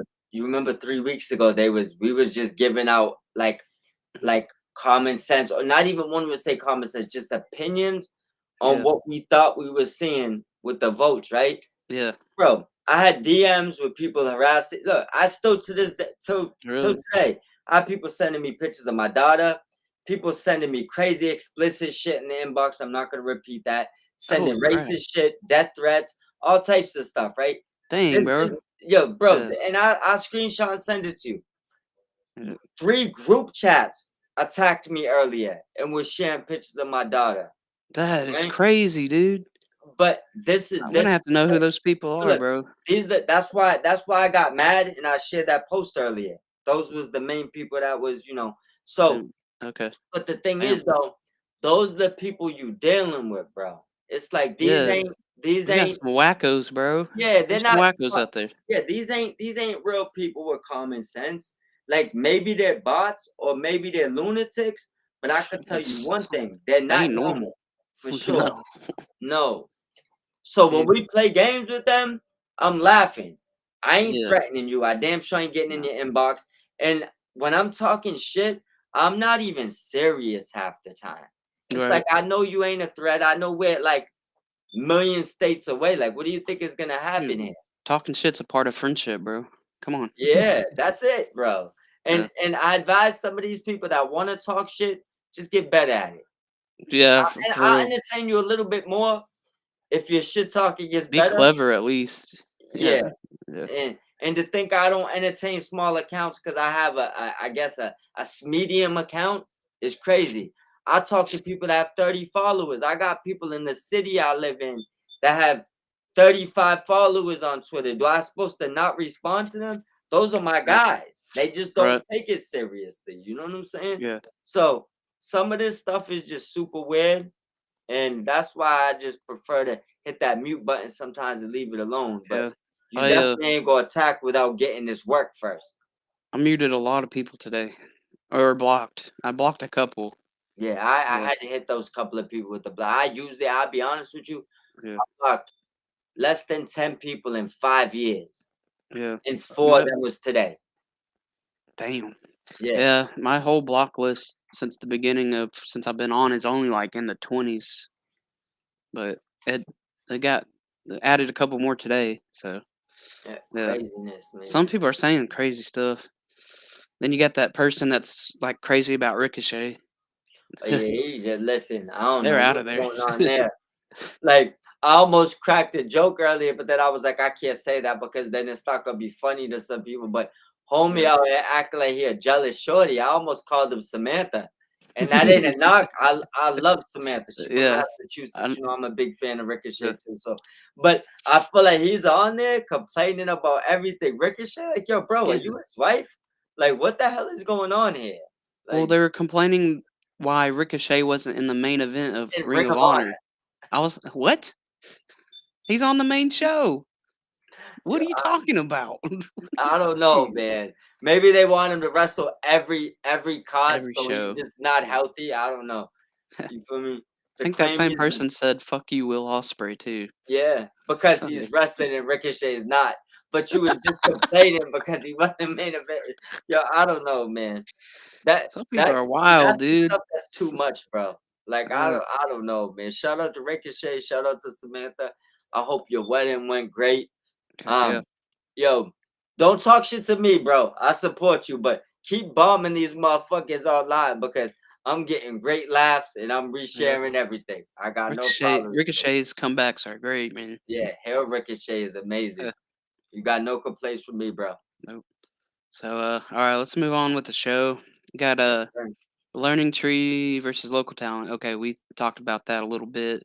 remember 3 weeks ago we was just giving out like common sense, or not even one would say common sense, just opinions on yeah, what we thought we were seeing with the votes, right? yeah, Bro, I had DMs with people harassing. Look, I still to this day, till really. today, I have people sending me pictures of my daughter, people sending me crazy explicit shit in the inbox. I'm not gonna repeat that. Sending Holy crap. racist shit, death threats, all types of stuff, right? Dang, This bro. is yo, bro, Yeah, and I screenshot and send it to you. yeah. 3 group chats attacked me earlier and was sharing pictures of my daughter, That is right? crazy, dude. But this is I'm gonna this have to know who those people are, look, bro. that's why I got mad and I shared that post earlier. Those was the main people that was, so Mm, okay. but the thing Damn. is though, those are the people you dealing with, bro. It's like Yeah, these we got ain't some wackos, bro. yeah, they're There's some not wackos out there. yeah, these ain't real people with common sense. Like maybe they're bots or maybe they're lunatics, but I could tell you That's one thing, they're they not ain't normal. normal for sure. No, No. So when dude. we play games with them, I'm laughing. I ain't Yeah, threatening you. I damn sure ain't getting in no. your inbox. And when I'm talking shit, I'm not even serious half the time. It's Right. like I know you ain't a threat. I know we're like million states away. Like, what do you think is gonna happen Dude, here? talking shit's a part of friendship, bro. Come on. Yeah, that's it, bro. Yeah, And I advise some of these people that want to talk shit, just get better at it. Yeah, for, And for I'll real. entertain you a little bit more if your shit talking gets Be better. clever at least. Yeah, Yeah. Yeah. and to think I don't entertain small accounts because I have I guess a medium account is crazy. I talk to people that have 30 followers. I got people in the city I live in that have 35 followers on Twitter. Do I supposed to not respond to them? Those are my Right. guys. They just don't Right. take it seriously. You know what I'm saying? Yeah. So some of this stuff is just super weird. And that's why I just prefer to hit that mute button sometimes and leave it alone. But Yeah. you I definitely ain't gonna attack without getting this work first. I muted a lot of people today, or blocked. I blocked a couple. Yeah, I Yeah. had to hit those couple of people with the block. I usually, I'll be honest with you, Yeah. I blocked less than 10 people in 5 years. Yeah. And four of My them was today. damn. Yeah. Yeah, my whole block list since I've been on is only like in the 20s, but it they got added a couple more today. So Yeah. yeah, Craziness, man. some people are saying crazy stuff. Then you got that person that's like crazy about Ricochet. Oh, yeah, listen, I don't They're know out of what's there. going on there. Like, I almost cracked a joke earlier, but then I was like, I can't say that because then it's not gonna be funny to some people. But homie Yeah. out here acting like he a jealous shorty. I almost called him Samantha. And that ain't a knock. I love Samantha. She from Yeah. Massachusetts. I, You know, I'm a big fan of Ricochet yeah. too. So, but I feel like he's on there complaining about everything. Ricochet, like, yo, bro, are Yeah. you his wife? Like, what the hell is going on here? Well, Like, they were complaining why Ricochet wasn't in the main event of in Ring Ring of of Honor. Honor. I was what? He's on the main show. What Yo, are you talking about? I don't know, Jeez. man. Maybe they want him to wrestle every card, Every so he's show. just not Yeah. healthy. I don't know. You feel me? I To think that claim same he's the person said, "Fuck you, Will Ospreay," too. yeah, because So, he's wrestling and Ricochet is not. But you was just complaining because he wasn't main event. Yo, I don't know, man. That some people that are that's wild, the dude. stuff that's too much, bro. Like Uh, I don't know, man. Shout out to Ricochet. Shout out to Samantha. I hope your wedding went great. yeah, Um, Yo, don't talk shit to me, bro. I support you, but keep bombing these motherfuckers online because I'm getting great laughs and I'm yeah. resharing everything. I got no problems with it. Ricochet's comebacks are great, man. Yeah, Hail Ricochet is amazing. Uh, You got no complaints from me, bro. nope. So, all right, let's move on with the show. Got Yes, a sir. Learning Tree versus Local Talent. Okay, we talked about that a little bit.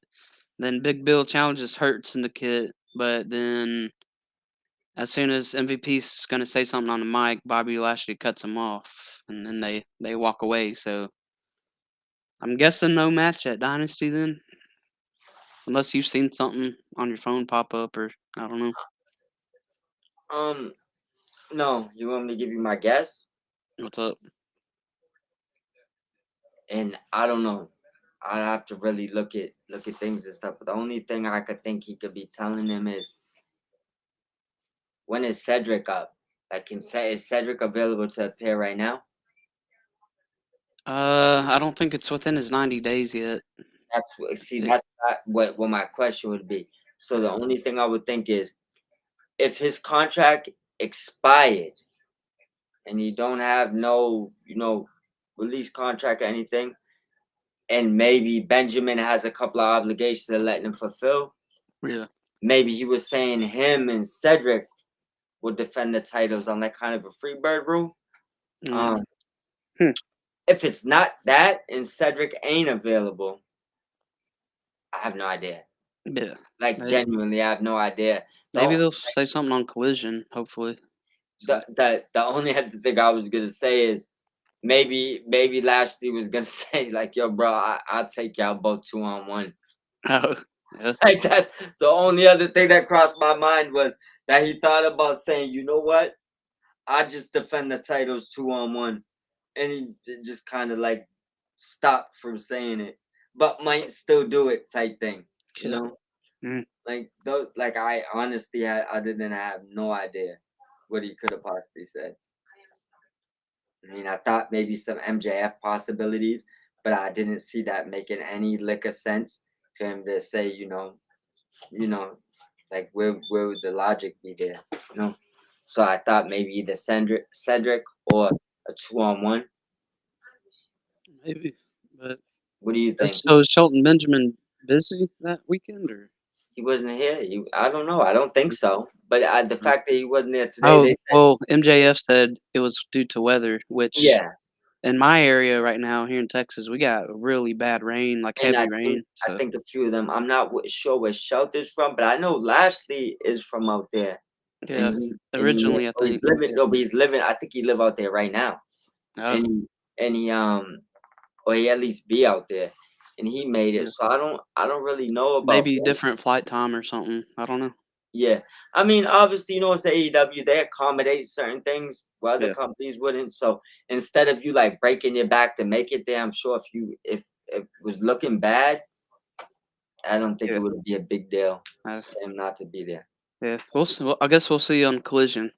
Then Big Bill challenges Hurts in the kit, but then as soon as MVP's gonna say something on the mic, Bobby Lashley cuts him off, and then they walk away. So I'm guessing no match at Dynasty then, unless you've seen something on your phone pop up or I don't know Um, no, you want me to give you my guess? what's up. And I don't know. I have to really look at things and stuff. But the only thing I could think he could be telling him is when is Cedric up? Like, is Cedric available to appear right now? I don't think it's within his 90 days yet. It, That's not what my question would be. So the yeah, only thing I would think is if his contract expired and you don't have no, release contract or anything, and maybe Benjamin has a couple of obligations to let him fulfill, yeah, maybe he was saying him and Cedric will defend the titles on that kind of a free bird rule. mm, Um, hmm, if it's not that and Cedric ain't available, I have no idea. yeah. Like They, genuinely, I have no idea. maybe The they'll say something on Collision. Hopefully. So the only other thing I was gonna say is maybe Lashley was gonna say like, "Yo, bro, I'll take y'all both 2-on-1." oh yeah, Like that's the only other thing that crossed my mind was that he thought about saying, "You know what? I just defend the titles 2-on-1," and he just kind of like stopped from saying it, but might still do it type thing. You yeah. know, Mm, like though, like I honestly had other than I have no idea what he could have possibly said. I mean, I thought maybe some MJF possibilities, but I didn't see that making any lick of sense for him to say, you know, like where would the logic be there? You know? So I thought maybe either Cedric or a 2-on-1. maybe, but What do you think? So is Shelton Benjamin busy that weekend or? He wasn't here. I don't know. I don't think so. But the fact that he wasn't there today, Oh, they said, well, MJF said it was due to weather, which yeah. in my area right now here in Texas, we got really bad rain, like And heavy rain. I So think a few of them. I'm not sure where Shelter's from, but I know Lashley is from out there, and yeah, he originally I oh, he's think. living. No, but he's living. I think he live out there right now, Oh, and or he at least be out there, and he made it. yeah, So I don't really know about maybe him. different flight time or something. I don't know. Yeah, I mean, obviously, it's AEW. They accommodate certain things where other Yeah, companies wouldn't. So instead of you like breaking your back to make it there, I'm sure if it was looking bad, I don't think it yeah, would be a big deal uh, for him not to be there. yeah. We'll see. Well, I guess we'll see on Collision.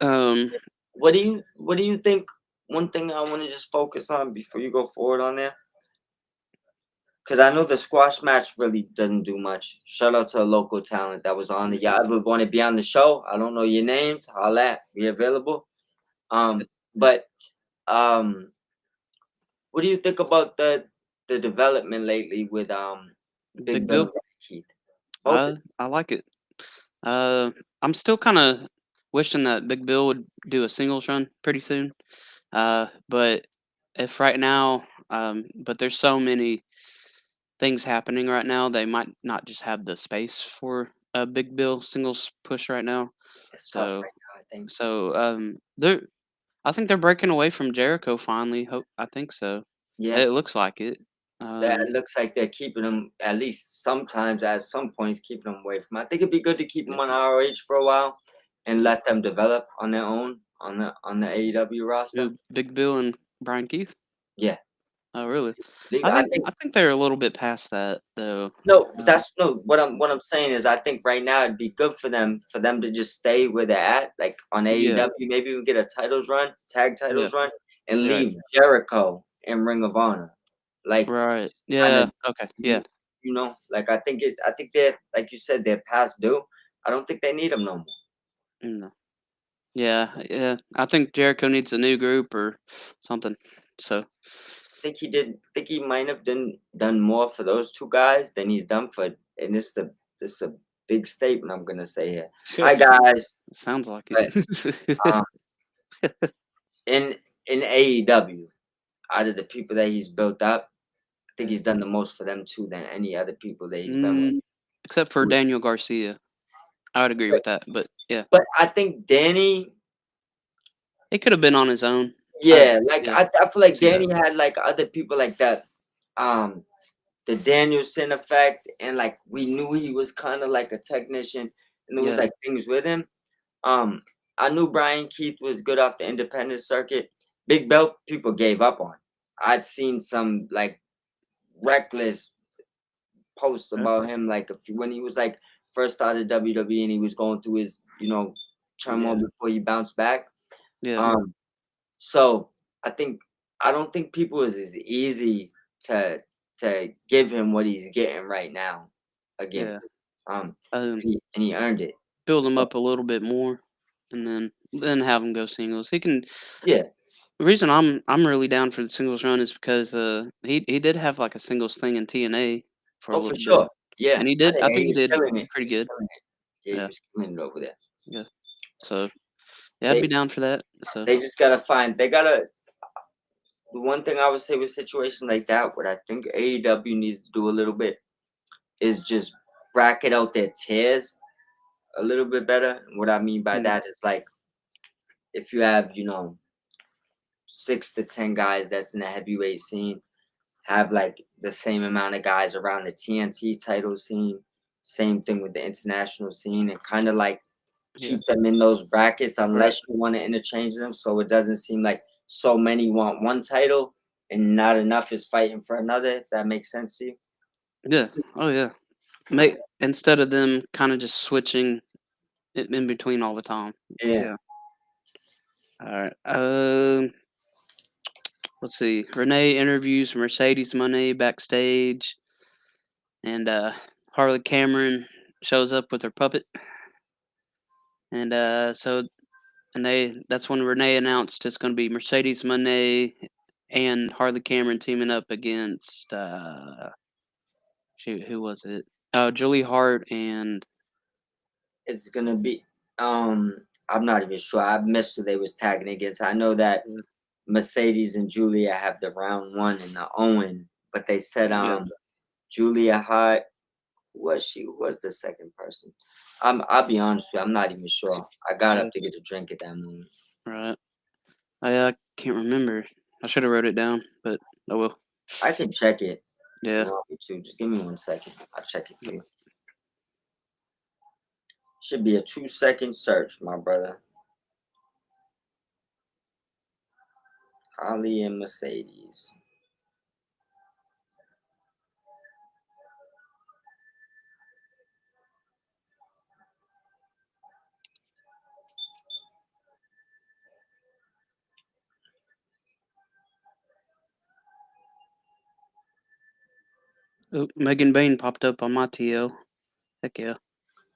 Um, What do you think? One thing I want to just focus on before you go forward on there, because I know the squash match really doesn't do much. Shout out to a local talent that was on the. Y'all ever want to be on the show? I don't know your names. Holla at be available. But um, what do you think about the development lately with Big Big Bill Bill. and Keith? Both. I like it. Uh, I'm still kind of wishing that Big Bill would do a singles run pretty soon. But if right now, but there's so many things happening right now, they might not just have the space for a Big Bill singles push right now. It's tough So, right now. I think. they're I think they're breaking away from Jericho finally. Hope I think so. Yeah. It looks like it. That Um, looks like they're keeping him at least sometimes at some points keeping him away from. I think it'd be good to keep yeah, him on ROH for a while and let them develop on their own on the AEW roster. Big Bill and Brian Keith. Yeah, Oh, really? I think I think they're a little bit past that though. no, but Um, that's no. What I'm saying is, I think right now it'd be good for them to just stay where they're at, like on yeah, AEW. Maybe we get a titles run, tag yeah, titles run, and right, leave Jericho in Ring of Honor, like right. kind of Yeah, okay, yeah. like I think they're like you said they're past due. I don't think they need them no more. Mm. Yeah, yeah. I think Jericho needs a new group or something. So I think he might have done more for those two guys than he's done for. And this a big statement I'm gonna say here. Hi guys, sounds like but it. um, in AEW, out of the people that he's built up, I think Yeah. he's done the most for them too than any other people that he's been Mm, except for with. Daniel Garcia, I would agree But, with that. But yeah, but I think Danny, he could have been on his own. yeah, like Yeah, I feel like see that. Danny had like other people like that. Um, the Danielson effect, and like we knew he was kind of like a technician, and there was Yeah, like things with him. Um, I knew Brian Keith was good off the independent circuit. Big Belt people gave up on. I'd seen some like reckless posts yeah, about him, like when he was like first started WWE and he was going through his turmoil yeah, before he bounced back. yeah, Um, so I think I don't think people is as easy to give him what he's getting right now. Again, yeah. um, Um, and he earned it. build him So up a little bit more, and then have him go singles. He can. yeah, The reason I'm really down for the singles run is because he did have like a singles thing in TNA for a oh for little bit, sure, yeah, and and I think he he was did killing it. He pretty was good. killing it. Yeah, he Yeah, was killing it over there. yeah. So yeah, I'd be They down for that. So they just gotta find. They gotta. The one thing I would say with situations like that, what I think AEW needs to do a little bit is just bracket out their tiers a little bit better. And what I mean by mm, that is like if you have 6 to 10 guys that's in the heavyweight scene, have like the same amount of guys around the TNT title scene. Same thing with the international scene, and kind of like yeah, keep them in those brackets right. unless you want to interchange them, so it doesn't seem like so many want one title and not enough is fighting for another. If that makes sense to you? Yeah. Oh yeah. Make instead of them kind of just switching in between all the time. Yeah. Yeah. All right. Let's see. Renee interviews Mercedes Moné backstage, and Harley Cameron shows up with her puppet, and that's when Renee announced it's going to be Mercedes Moné and Harley Cameron teaming up against shoot, who was it? Oh, Julie Hart and It's gonna be I'm not even sure. I missed who they was tagging against. I know that Mercedes and Julia have the round one and the Owen, but they said yeah, Julia Hart, who was the second person? I'll be honest with you, I'm not even sure. I got yeah, up to get a drink at that moment. right. I can't remember. I should have wrote it down, but oh well. I can check it if you Yeah. want me to. Just give me 1 second. I'll check it for you. Should be a 2 second search, my brother. Holly and Mercedes. Oh, Megan Bain popped up on my TL. Heck yeah.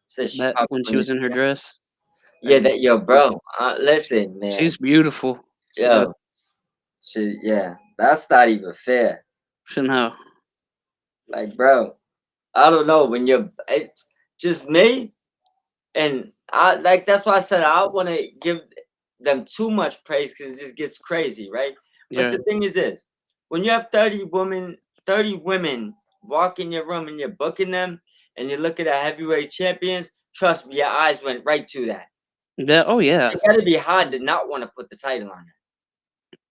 Says she That popped when up she in the was in her chat. dress. Yeah, That that yo, beautiful. bro. Listen, man. She's beautiful. So Yo, yeah, that's not even fair. should know. Like, bro, I don't know when it's just me, and I like that's why I said I don't want to give them too much praise because it just gets crazy, right? But Yeah. the thing is this: when you have 30 women walk in your room and you're booking them, and you look at the heavyweight champions, trust me, your eyes went right to that. Yeah. Oh yeah. It got to be hard to not want to put the title on it.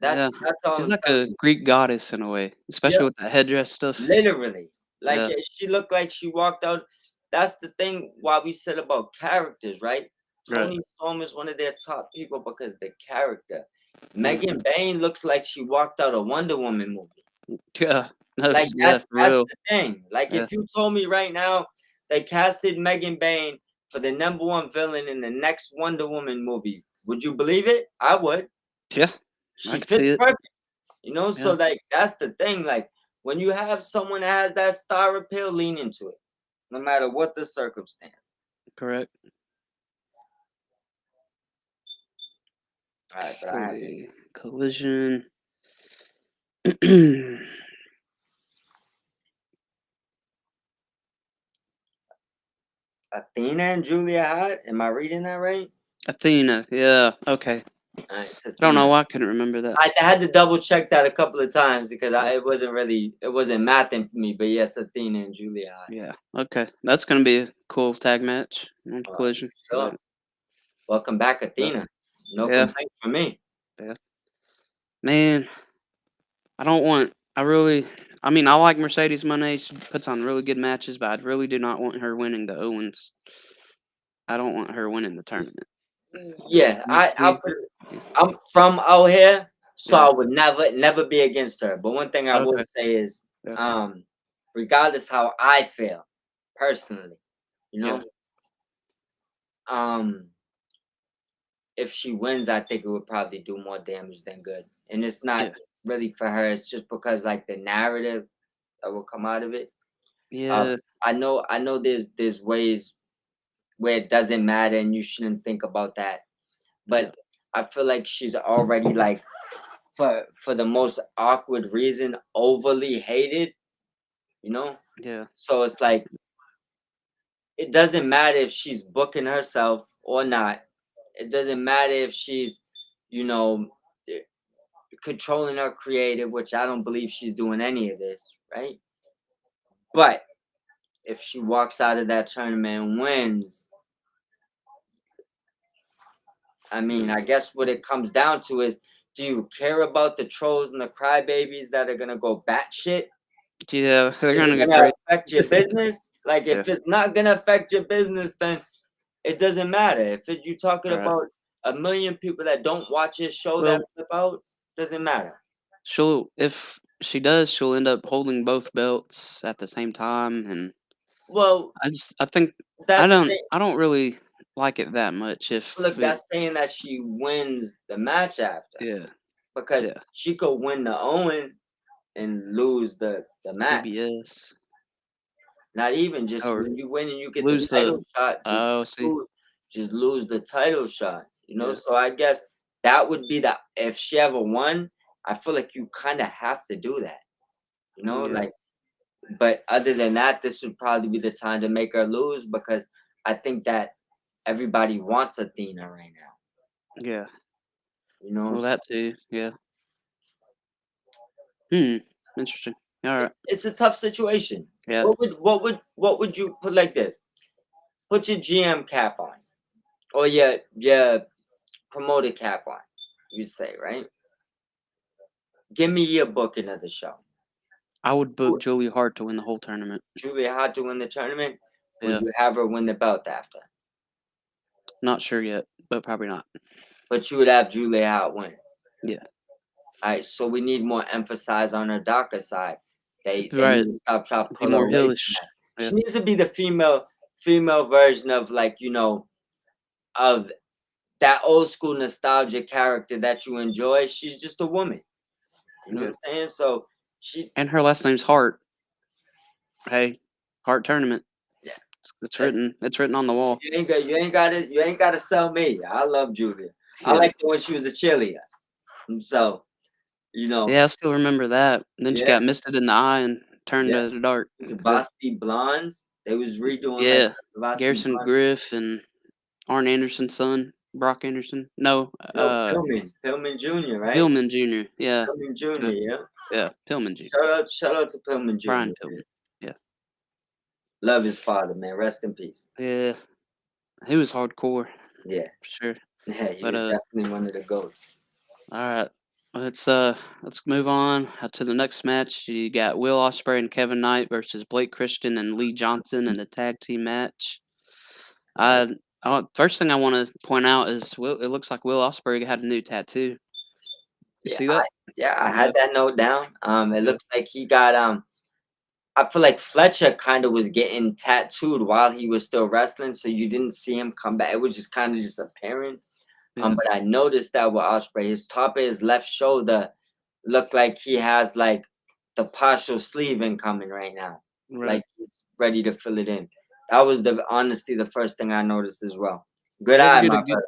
Yeah. That's all She's I'm like telling a you. Greek goddess in a way, Yep. especially with the headdress stuff. Literally. Like, Yeah. she looked like she walked out. That's the thing why we said about characters, right? Right. Tony Storm is one of their top people because the character. Mm. Megan Bain looks like she walked out a Wonder Woman movie. Yeah. No. Like, Yeah. For that's real. the thing. Like, Yeah. if you told me right now they casted Megan Bain for the number one villain in the next Wonder Woman movie, would you believe it? I would. Yeah. I She could see fits it. perfect. You know, so Yeah. like that's the thing. Like when you have someone that has that star appeal, lean into it, no matter what the circumstance. Correct. All right, but I have Okay. Collision. Athena and Julia Hart. Am I reading that right? Athena. Yeah. Okay. All right, it's I don't Athena. know why I couldn't remember that. I had to double check that a couple of times because it wasn't mathing for me. But yes, Athena and Julia Hart. Yeah. Okay. That's gonna be a cool tag match on Collision. Sure. Welcome back, But Athena. No yeah. complaints from me. Yeah. Man, I don't want. I really. I mean, I like Mercedes Moné. She puts on really good matches, but I really do not want her winning the Owens. I don't want her winning the tournament. Yeah, She, I'm from out here, so yeah. I would never be against her. But one thing I would Okay. say is, Yeah. regardless how I feel personally, you Yeah. know, um, if she wins, I think it would probably do more damage than good. And it's not Yeah. really for her. It's just because like the narrative that will come out of it. Uh, Yeah. I know there's ways where it doesn't matter and you shouldn't think about that. Yeah. But I feel like she's already like for the most awkward reason overly hated, you know? Yeah. So it's like it doesn't matter if she's booking herself or not. It doesn't matter if she's, you know, eh, controlling her creative, which I don't believe she's doing any of this, right? But if she walks out of that tournament and wins, I mean, Mm. I guess what it comes down to is do you care about the trolls and the crybabies that are gonna go batshit? Yeah. They're Is gonna it go gonna crazy. affect your business? Like, Yeah. if it's not gonna affect your business, then it doesn't matter. If you're talking All right. about a million people that don't watch your show that Well, flip out, doesn't matter. she'll if she does, she'll end up holding both belts at the same time, and Well, I think that's I don't really like it that much if look, it that's saying that she wins the match after yeah, because yeah, she could win the Owen and lose the match. TBS Not even just or when you win and you get the lose the title shot, oh, see, just lose the title shot. You know, yeah, so I guess that would be the if she ever won, I feel like you kind of have to do that, Yeah. like. But other than that, this would probably be the time to make her lose because I think that everybody wants Athena right now. Yeah. Well, So that too. Yeah. Hmm. Interesting. All right. it's a tough situation. Yeah. What would you put like this? Put your GM cap on, or your promoter cap on. You say, right? Give me your booking of the show. I would book Who- Julia Hart to win the whole tournament. Julia Hart to win the tournament. Would Yeah. you have her win the belt after? Not sure yet, but probably not. But you would have Julia Hart win. Yeah. All right, so we need more emphasis on her darker side. They Right. need to stop trying to Be pull her more away from heelish. that. Yeah. She needs to be the female version of like, of that old school nostalgia character that you enjoy. She's just a woman. You know Yeah. what I'm saying? So she And her last name's Hart. Hey, Hart tournament. yeah, It's that's written. It's written on the wall. you ain't gotta sell me. I love Julia. I Yeah. liked her when she was a cheerleader. So, you know, Yeah, I still remember that. Then she yeah, got misted in the eye and turned yeah. to the dark. It was Yeah. Varsity Blondes. They was redoing like Yeah. Varsity Garrison Blondes. Griff and Arn Anderson's son, Brock Anderson. No, No, Pillman Jr., right? Pillman Jr. Yeah. Pillman Jr., Yeah. yeah. Yeah. Pillman Jr. Shout out to Pillman Jr., Brian man. Pillman. Yeah. Love his father, man. Rest in peace. Yeah. He was hardcore Yeah. for sure. Yeah, he But was definitely one of the goats. all right. Let's move on to the next match. You got Will Ospreay and Kevin Knight versus Blake Christian and Lee Johnson in a tag team match. I First thing I want to point out is it looks like Will Ospreay had a new tattoo. You Yeah, see that? I Yeah. had that note down. It Yeah. looks like he got I feel like Fletcher kind of was getting tattooed while he was still wrestling, so you didn't see him come back. It was just kind of just appearing. Yeah. But I noticed that with Osprey, his top of his left shoulder looked like he has like the partial sleeve incoming right now, Right. like he's ready to fill it in. That was honestly the first thing I noticed as well. Good Did you ever eye, get a my good brother.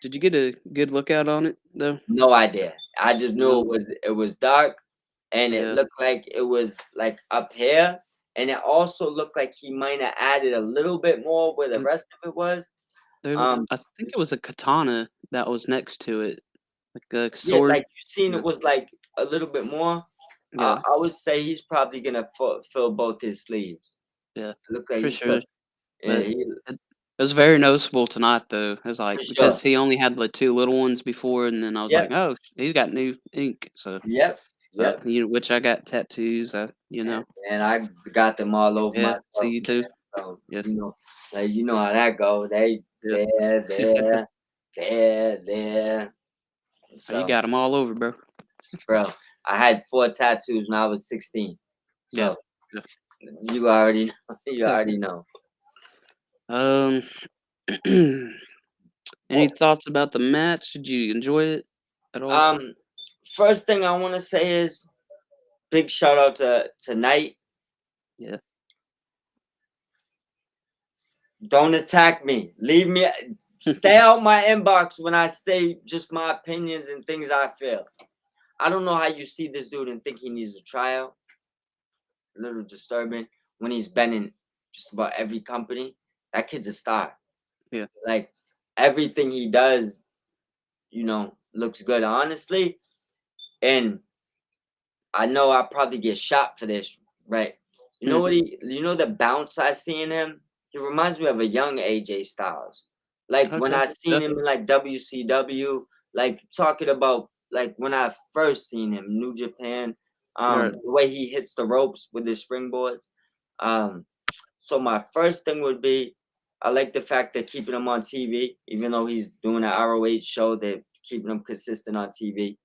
Did you get a good lookout on it though? No idea. I just knew No. it was dark, and it Yeah. looked like it was like up here, and it also looked like he might have added a little bit more where the It, rest of it was. I think it was a katana that was next to it, like a Yeah, sword. like you seen Yeah. it was like a little bit more. Yeah. I would say he's probably gonna fill both his sleeves. Yeah. Look like For he sure. took, yeah, But it was very noticeable tonight, though. It was like for sure. because he only had the two little ones before, and then I was like, Yep, "Oh, he's got new ink." yep, So yep. which I got tattoos. And I got them all over Yeah. See myself, you too. man. So Yeah. like how that go. They Yeah. there, there, there. Oh, you So, got them all over, bro. bro, I had 4 tattoos when I was 16. Yeah. So you already know. You Yeah. already know. Um. Any Well, thoughts about the match? Did you enjoy it at all? first thing I want to say is big shout out to Knight. Yeah. Don't attack me. Leave me. Stay out my inbox when I say just my opinions and things I feel. I don't know how you see this dude and think he needs a tryout. A little disturbing when he's been in just about every company. That kid's a star. Yeah. Like everything he does, looks good, honestly. And I know I'll probably get shot for this, right? You know Hmm. what the bounce I see in him? He reminds me of a young AJ Styles. Like when Okay. I seen him Definitely. in like WCW, like talking about like when I first seen him, New Japan, Right. the way he hits the ropes with his springboards. Um, so my first thing would be I like the fact that keeping him on TV, even though he's doing an ROH show, they're keeping him consistent on TV.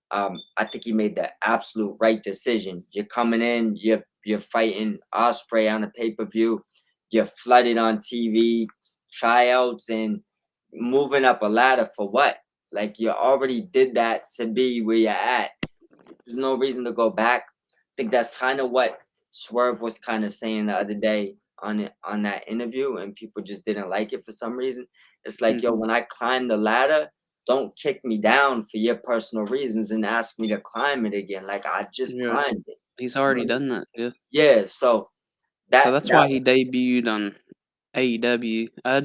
I think he made the absolute right decision. You're coming in, you're fighting Osprey on a pay-per-view, you're flooded on TV, tryouts, and moving up a ladder for what? Like you already did that to be where you're at. There's no reason to go back. I think that's kind of what Swerve was kind of saying the other day on that interview, and people just didn't like it for some reason. It's like, Hmm. yo, when I climb the ladder, don't kick me down for your personal reasons and ask me to climb it again. Like I just Yeah. climbed it. He's You already know? done that. Yeah. Yeah, so So that that's that why he debuted on AEW. I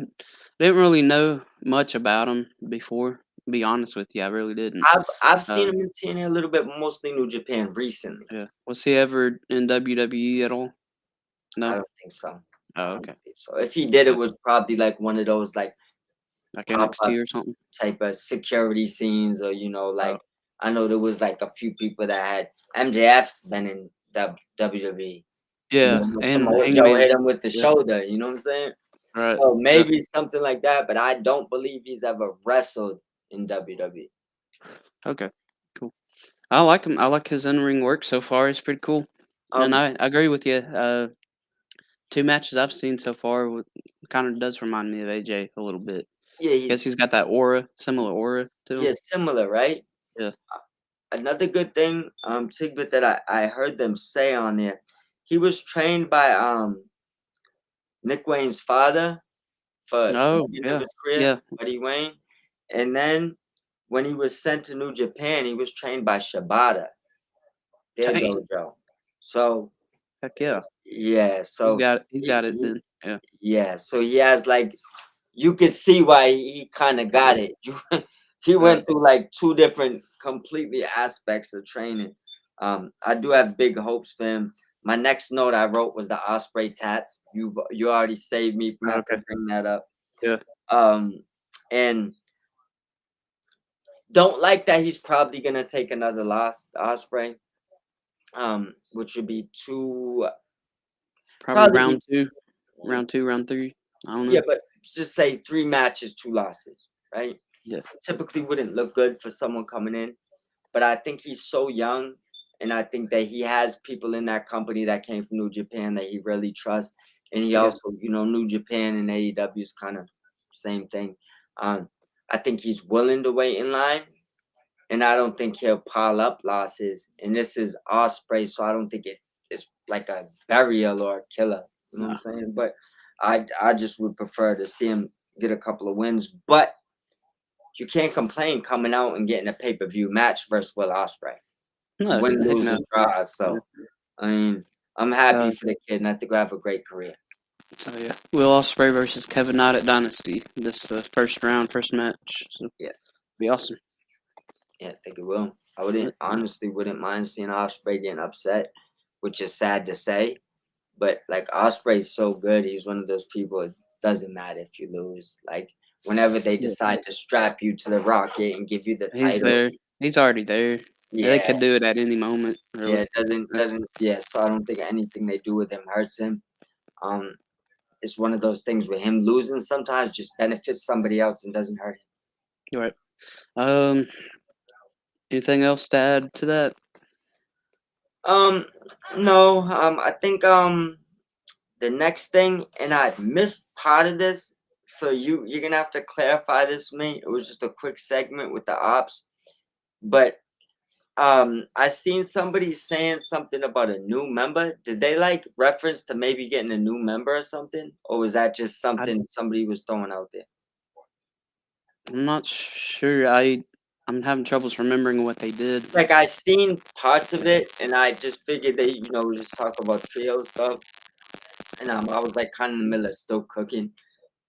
didn't really know much about him before. To be honest with you, I really didn't. I've seen Um, him in TNA a little bit, mostly New Japan recently. yeah. Was he ever in WWE at all? I No. don't think so. Oh, I don't okay. believe so. If he did, it Uh, was probably like one of those like Like pop up NXT or something. type of security scenes, or Oh, like I know there was like a few people that had MJF's been in WWE. yeah. When And Samoa Joe Hangman. hit him with the Yeah. shoulder, you know what I'm saying? Right. So Yeah. maybe something like that, but I don't believe he's ever wrestled in WWE. Okay. Cool. I like him. I like his in-ring work so far. It's pretty cool. And Um, I agree with you. Two matches I've seen so far kind of does remind me of AJ a little bit. yeah, Guess he's got that aura, similar aura to him. similar, right? Yeah. Another good thing, tidbit that I heard them say on there, he was trained by Nick Wayne's father for the Oh, beginning of yeah. his career, Yeah. Buddy Wayne, and then when he was sent to New Japan, he was trained by Shibata, their Dang. dojo. So Heck yeah. yeah, He's so got it. He's he, got it he then. Yeah. yeah, so he has like you can see why he kind of got it. He Right. went through like two different completely aspects of training. I do have big hopes for him. My next note I wrote was the Osprey tats. You already saved me from having Okay. to bring that up. Yeah. Um, and don't like that he's probably gonna take another loss, to Osprey. Which would be two, Probably probably be round two, round three. I don't yeah, know. but just say 3 matches, 2 losses, right? Yeah. Typically wouldn't look good for someone coming in. But I think he's so young, and I think that he has people in that company that came from New Japan that he really trusts, and he Yeah. also, New Japan and AEW is kind of same thing. Um, I think he's willing to wait in line, and I don't think he'll pile up losses. And this is Osprey, so I don't think it's like a burial or a killer. You know what I'm No. saying? But I just would prefer to see him get a couple of wins, but you can't complain coming out and getting a pay-per-view match versus Will Ospreay. No. Win, Heck lose, no. and draw. Yeah. So, I mean, I'm happy Uh, for the kid, and I think we'll have a great career. so yeah. Will Ospreay versus Kevin Knight at Dynasty. This first round, first match. So Yeah, be awesome. yeah, I think it will. I Yeah. wouldn't mind seeing Ospreay getting upset, which is sad to say. But like Osprey's so good, he's one of those people. It doesn't matter if you lose. Like whenever they Yeah. decide to strap you to the rocket and give you the He's title, there. He's already there. Yeah, they yeah, could do it at any moment, yeah, really. it doesn't yeah. So I don't think anything they do with him hurts him. Um, it's one of those things where him losing sometimes just benefits somebody else and doesn't hurt him. You're right. Um, anything else to add to that? Um, no, I think the next thing, and I missed part of this, so you're gonna have to clarify this for me. It was just a quick segment with the ops, but I seen somebody saying something about a new member. Did they like reference to maybe getting a new member or something, or was that just I, something somebody was throwing out there? I'm not sure. I'm having troubles remembering what they did. Like I seen parts of it, and I just figured that we just talk about trio stuff, and I was like kind of in the middle of still cooking.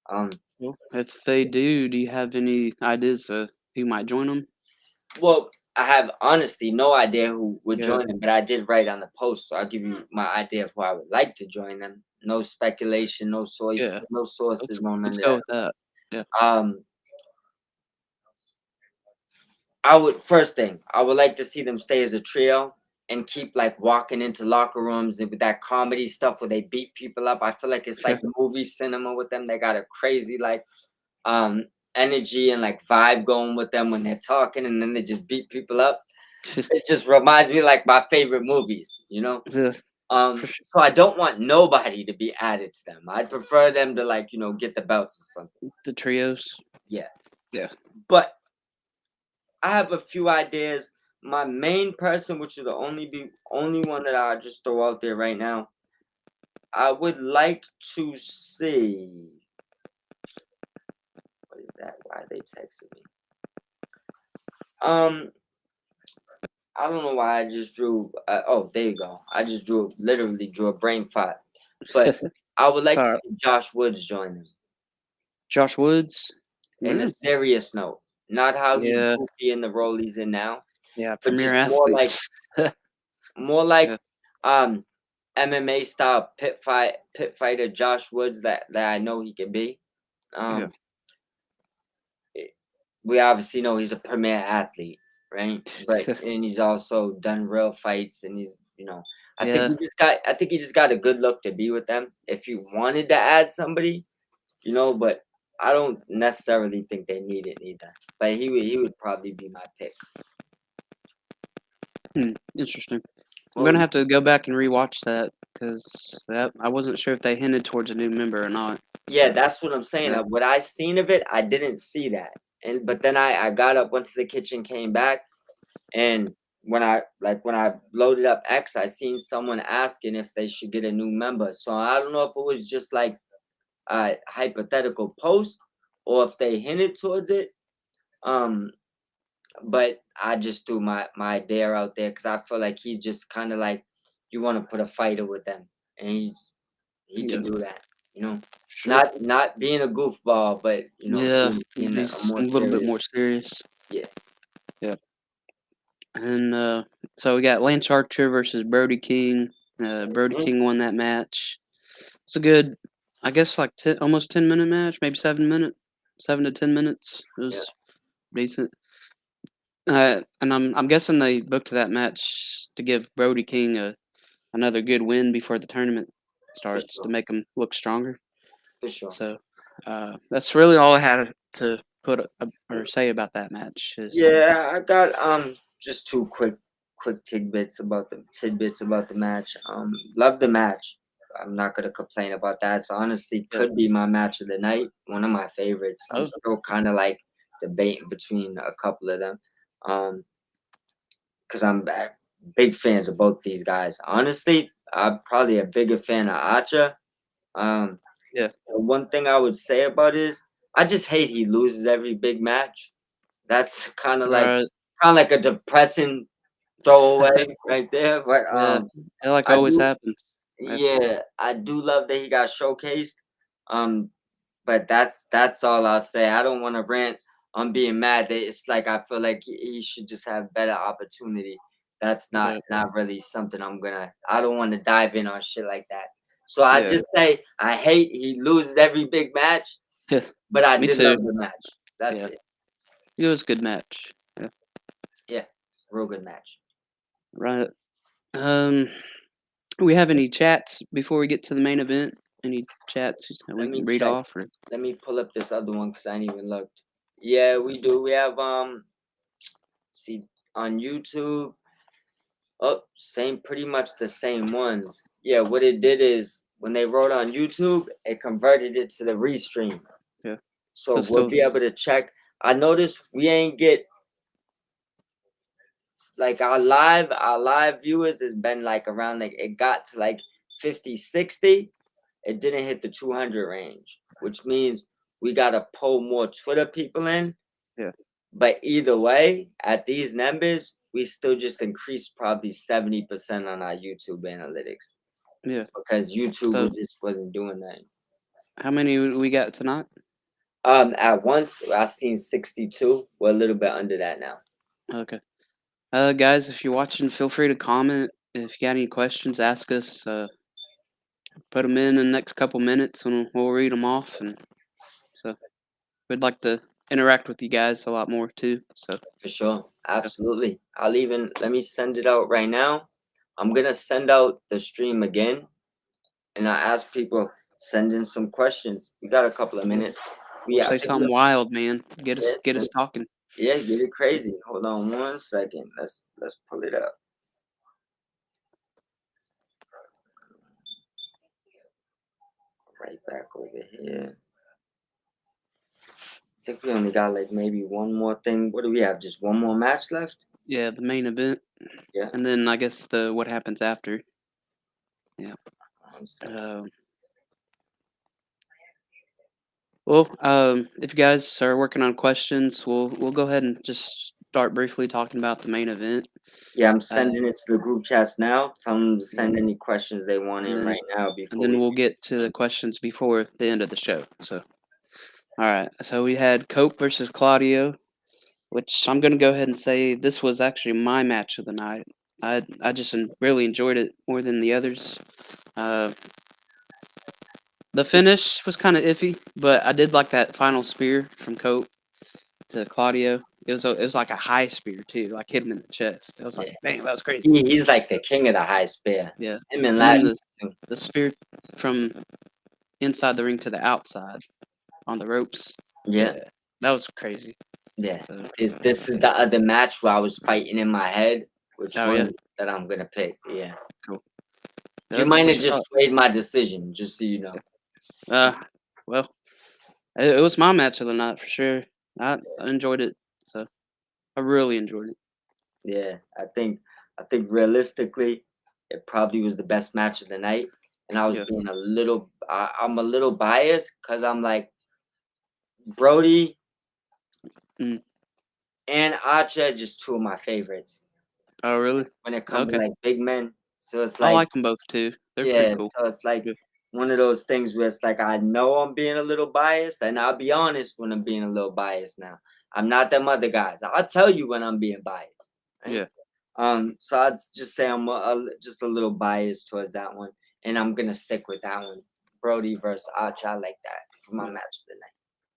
Um, Well, if they do you have any ideas who might join them? well, I have honestly no idea who would Yeah, join them, but I did write on the post, so I'll give you my idea of who I would like to join them. No speculation, yeah. no sources, no Let's none of go that. with that. Yeah, Um, I would first thing I would like to see them stay as a trio and keep like walking into locker rooms and with that comedy stuff where they beat people up. I feel like it's yeah. like movie cinema with them. They got a crazy like um energy and like vibe going with them when they're talking, and then they just beat people up. It just reminds me like my favorite movies. Yeah, for sure. So I don't want nobody to be added to them. I'd prefer them to like get the belts or something. The trios. Yeah, Yeah. but I have a few ideas. My main person, which is the only one that I just throw out there right now, I would like to see. What is that? Why are they texting me? Um, I don't know why I just drew. Oh, there you go. I just literally drew a brain fart. But I would It's like to alright. see Josh Woods join them Josh Woods? in a Yeah. serious note. Not how he's Yeah. goofy in the role he's in now, Yeah, but premier just more like athletes. more like Yeah, um MMA style pit fighter Josh Woods that I know he can be. yeah. Um, we obviously know he's a premier athlete, right? But and he's also done real fights, and Yeah. I think he just got a good look to be with them. If you wanted to add somebody, but I don't necessarily think they need it either. But he would probably be my pick. Interesting. I'm Well, gonna have to go back and rewatch that because that I wasn't sure if they hinted towards a new member or not. yeah, So, that's what I'm saying. yeah. What I seen of it, I didn't see that, but then I got up, went to the kitchen, came back, and when I loaded up X, I seen someone asking if they should get a new member. So I don't know if it was just like a hypothetical post or if they hinted towards it. Um, but I just threw my dare out there because I feel like he's just kind of like you want to put a fighter with them, and he Yeah. can do that. You know, Sure. not being a goofball, but Yeah. being a He's a more little bit serious. more serious. Yeah, Yeah. And so we got Lance Archer versus Brody King. Brody Mhm. King won that match. It's a good, I guess, like almost 10-minute match, maybe 7 minute, 7 to 10 minutes. It Yeah, was decent. And I'm guessing they booked that match to give Brody King another good win before the tournament for starts to sure, make him look stronger. for sure. So that's really all I had to put or say about that match. Is Yeah, I got just two quick tidbits about the match. Love the match. I'm not gonna complain about that. So honestly, yeah. could be my match of the night. One of my favorites. I'm Oh, still kind of like debating between a couple of them. Um, because big fans of both these guys. Honestly, I'm probably a bigger fan of Acha. Um, yeah. the one thing I would say about it is I just hate he loses every big match. That's Right. kind of like a depressing throwaway right there. But Yeah. It like I always do, happens. Yeah. yeah, I do love that he got showcased. Um, but that's all I'll say. I don't want to rant on being mad. It's like I feel like he should just have better opportunity. That's not Yeah. not really something I don't want to dive in on shit like that. So I Yeah. just say I hate he loses every big match, Yeah. but I Me did too. love the match. That's Yeah. it. It was a good match. Yeah. Yeah, real good match. Right. Um. We have any chats before we get to the main event? Any chats that Let we me can read check. off or? Let me pull up this other one because I ain't even looked. Yeah, we do. We have see on YouTube. Oh, same, pretty much the same ones. Yeah, what it did is when they wrote on YouTube, it converted it to the restream. Yeah. So So we'll still, be able to check. I noticed we ain't get like our live viewers has been like around like it got to like 50, 60. It didn't hit the 200 range, which means we got to pull more Twitter people in. yeah. But either way, at these numbers, we still just increased probably 70% on our YouTube analytics Yeah. because YouTube So just wasn't doing that. how many we got tonight? At once I seen 62. We're a little bit under that now. Okay. Guys, if you're watching, feel free to comment. If you got any questions, ask us. Put them in the next couple minutes, and we'll read them off. And so we'd like to interact with you guys a lot more too. So For sure. yeah. Absolutely. Let me send it out right now. I'm gonna send out the stream again and I ask people send in some questions. We got a couple of Yeah. minutes. Or I say think something wild, man. yes, Get us talking. yeah, get it crazy. Hold on one second. Let's pull it up. Right back over here. I think we only got like maybe one more thing. What do we have? Just one more match left? Yeah, the main event, Yeah. and then I guess the what happens after. Yeah. 1 second. Um, well, if you guys are working on questions, we'll go ahead and just start briefly talking about the main event. Yeah, I'm Uh, sending it to the group chats now. Tell them to yeah, send any questions they want and in then right now and before then we. we'll get to the questions before the end of the show. So, all right. So we had Cope versus Claudio, which I'm gonna go ahead and say this was actually my match of the night. I just really enjoyed it more than the others. Uh, the finish was kind of iffy, but I did like that final spear from Cope to Claudio. It was like a high spear too, like hit him in the chest. I was like, Yeah, dang, that was crazy. he's like the king of the high spear. Yeah, Him and and then Lashley too. the spear from inside the ring to the outside on the ropes. Yeah, Yeah, that was crazy. yeah. So, This is the other match where I was fighting in my head which oh yeah, one that I'm gonna pick. Yeah, cool. you Yeah, might what have you just thought? swayed my decision, just so you know. Uh, well, it was my match of the night for sure. I enjoyed it. So I really enjoyed it. Yeah, I think realistically, it probably was the best match of the night, and I was Yeah. being I'm a little biased because I'm like Brody Mm. and Archer, just two of my favorites Oh really? when it comes to Okay. like big men. So it's I like, like them both too. They're pretty yeah, cool. so it's like Yeah. one of those things where it's like I know I'm being a little biased, and I'll be honest when I'm being a little biased now. I'm not them other guys. I'll tell you when I'm being biased, right? Yeah. So I'd just say I'm just a little biased towards that one, and I'm gonna stick with that one. Brody versus Archer, I like that for my Yeah. match of the night.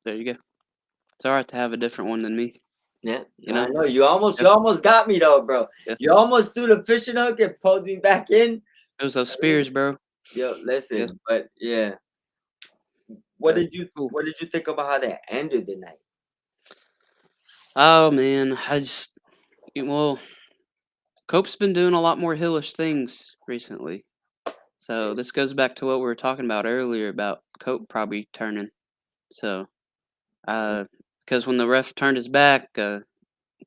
There you go. It's all right to have a different one than me. Yeah, You I know. know you almost Yeah. you almost got me though, bro. Yeah. You almost threw the fishing hook and pulled me back in. It was those I mean, spears, bro. yo, Yeah. listen, but yeah, But cool. what did you think about how they ended the night? Oh man, well, Cope's been doing a lot more hillish things recently. So Yeah, this goes back to what we were talking about earlier about Cope probably turning. So, yeah. uh, because when the ref turned his back to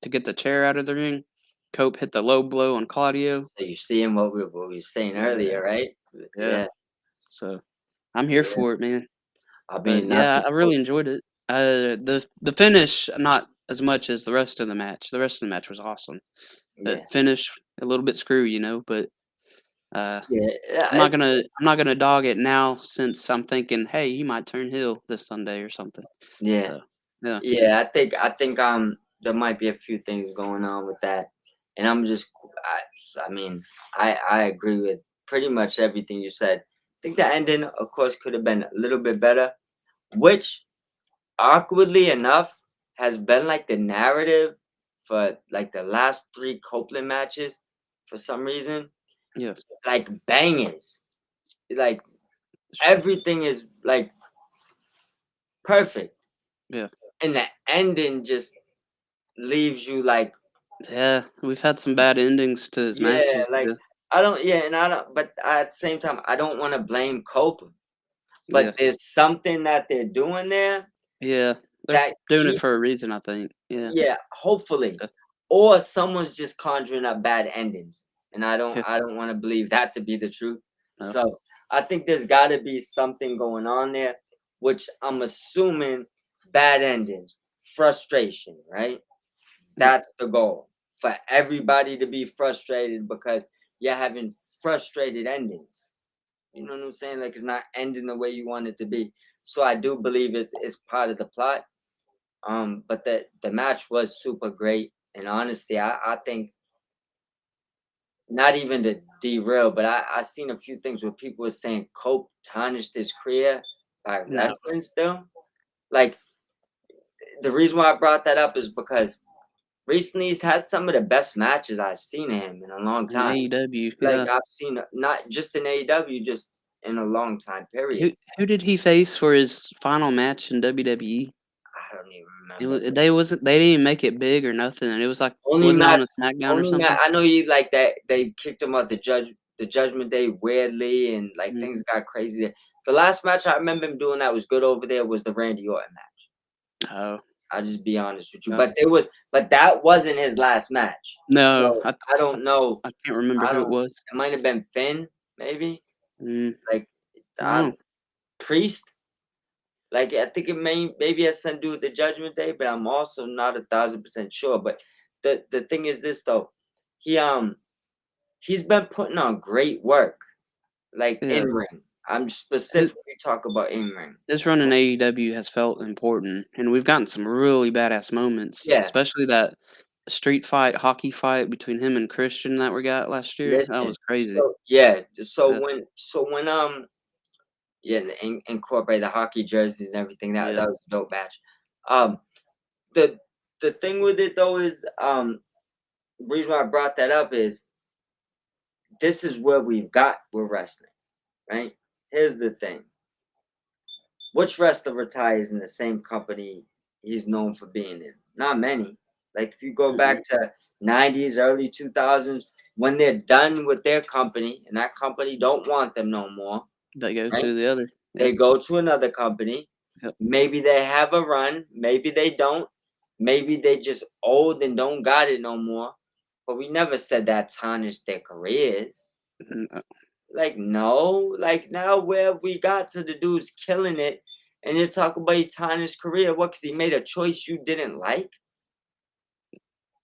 get the chair out of the ring, Cope hit the low blow on Claudio. So you're seeing what we were saying Yeah, earlier, right? yeah. Yeah, So I'm here yeah. for it, man. I But mean, not yeah, to I really enjoyed it. The finish, not as much as the rest of the match. The rest of the match was awesome. The yeah, finish, a little bit screwy, but uh, yeah. I'm not gonna I'm not gonna dog it now since I'm thinking, hey, he might turn heel this Sunday or something. Yeah, So yeah, yeah. I think there might be a few things going on with that, and I mean I agree with pretty much everything you said. I think the ending, of course, could have been a little bit better, which awkwardly enough has been like the narrative for like the last three Copeland matches for some reason. yes, Like bangers, like everything is like perfect, yeah, and the ending just leaves you like, yeah. We've had some bad endings to his yeah, matches. like Yeah, I don't, yeah, and I don't, but at the same time, I don't want to blame Cope, yeah, but there's something that they're doing there yeah. They're that doing it keep, for a reason, I think. Yeah, yeah, hopefully, yeah, or someone's just conjuring up bad endings, and yeah. I don't want to believe that to be the truth. No, So I think there's got to be something going on there, which I'm assuming bad endings, frustration, right? mm, That's the goal for everybody to be frustrated because you're having frustrated endings. You know what I'm saying? Like it's not ending the way you want it to be. So I do believe it's part of the plot. But the match was super great. And honestly, I think not even to derail, but I seen a few things where people were saying Cope tarnished his career by no, wrestling still. Like the reason why I brought that up is because recently he's had some of the best matches I've seen him in a long in time. AEW, Like yeah. I've seen not just in AEW, just in a long time period. Who did he face for his final match in WWE? I don't even It remember. was they didn't even make it big or nothing, and it was like Only wasn't it on Matt, a SmackDown or something? I know he like that. They kicked him out the Judgment Day weirdly, and like things Mhm. got crazy there. The last match I remember him doing that was good over there was the Randy Orton match. Oh, I'll just be honest with you, yeah. but that wasn't his last match. No, So I don't know. I can't remember I who it don't. was. It might have been Finn, maybe Mm, like I I Priest. Like I think it maybe has something to do with the Judgment Day, but I'm also not 1,000% sure. But the thing is this though, he he's been putting on great work, like Yeah. in ring. I'm His, specifically talking about in ring. his run in AEW has felt important, and we've gotten some really badass moments, Yeah, especially that street fight, hockey fight between him and Christian that we got last year. That listen. was crazy. So yeah, Yeah. so when yeah, incorporate the hockey jerseys and everything. That Yeah. that was a dope match. Um, the the thing with it though is the reason why I brought that up is this is where we've got with wrestling, right? Here's the thing. Which wrestler retires in the same company he's known for being in? Not many. Like if you go Mm-mm. back to 90s, early 2000s, when they're done with their company and that company don't want them no more, They go right? to the other. They Yep. go to another company. Yep. Maybe they have a run, maybe they don't. Maybe they just old and don't got it no more. But we never said that tarnished their careers. Mm, Like, no, like now where we got to the dude's killing it, and you're talking about he tarnished career. What? Because he made a choice you didn't like.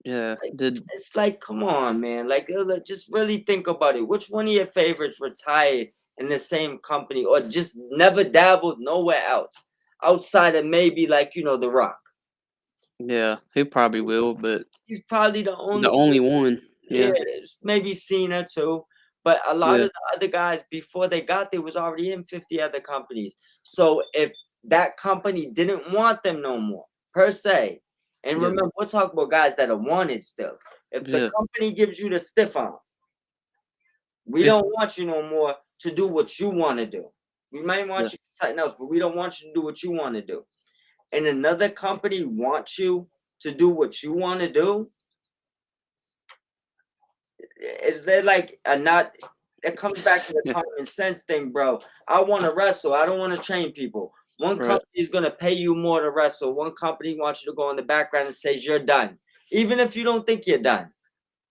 Yeah. Like, Did it's like, come on, man. Like, just really think about it. Which one of your favorites retired in the same company, or just never dabbled nowhere else outside of maybe like The Rock? yeah, he probably will, but He's probably the the only. only one. Yeah, Yeah. it's maybe Cena too, but a lot Yeah. of the other guys before they got there was already in 50 other companies. So if that company didn't want them no more, per se, and Yep. remember, we're talking about guys that are wanted still. If the Yeah. company gives you the stiff arm, we Yeah. don't want you no more to do what you want to do. We might Yeah. want you to do something else, but we don't want you to do what you want to do. And another company wants you to do what you want to do, is there like a not it comes back to the Yeah. common sense thing, bro. I want to wrestle. I don't want to train people. One Right. company is going to pay you more to wrestle. One company wants you to go in the background and says you're done. Even if you don't think you're done.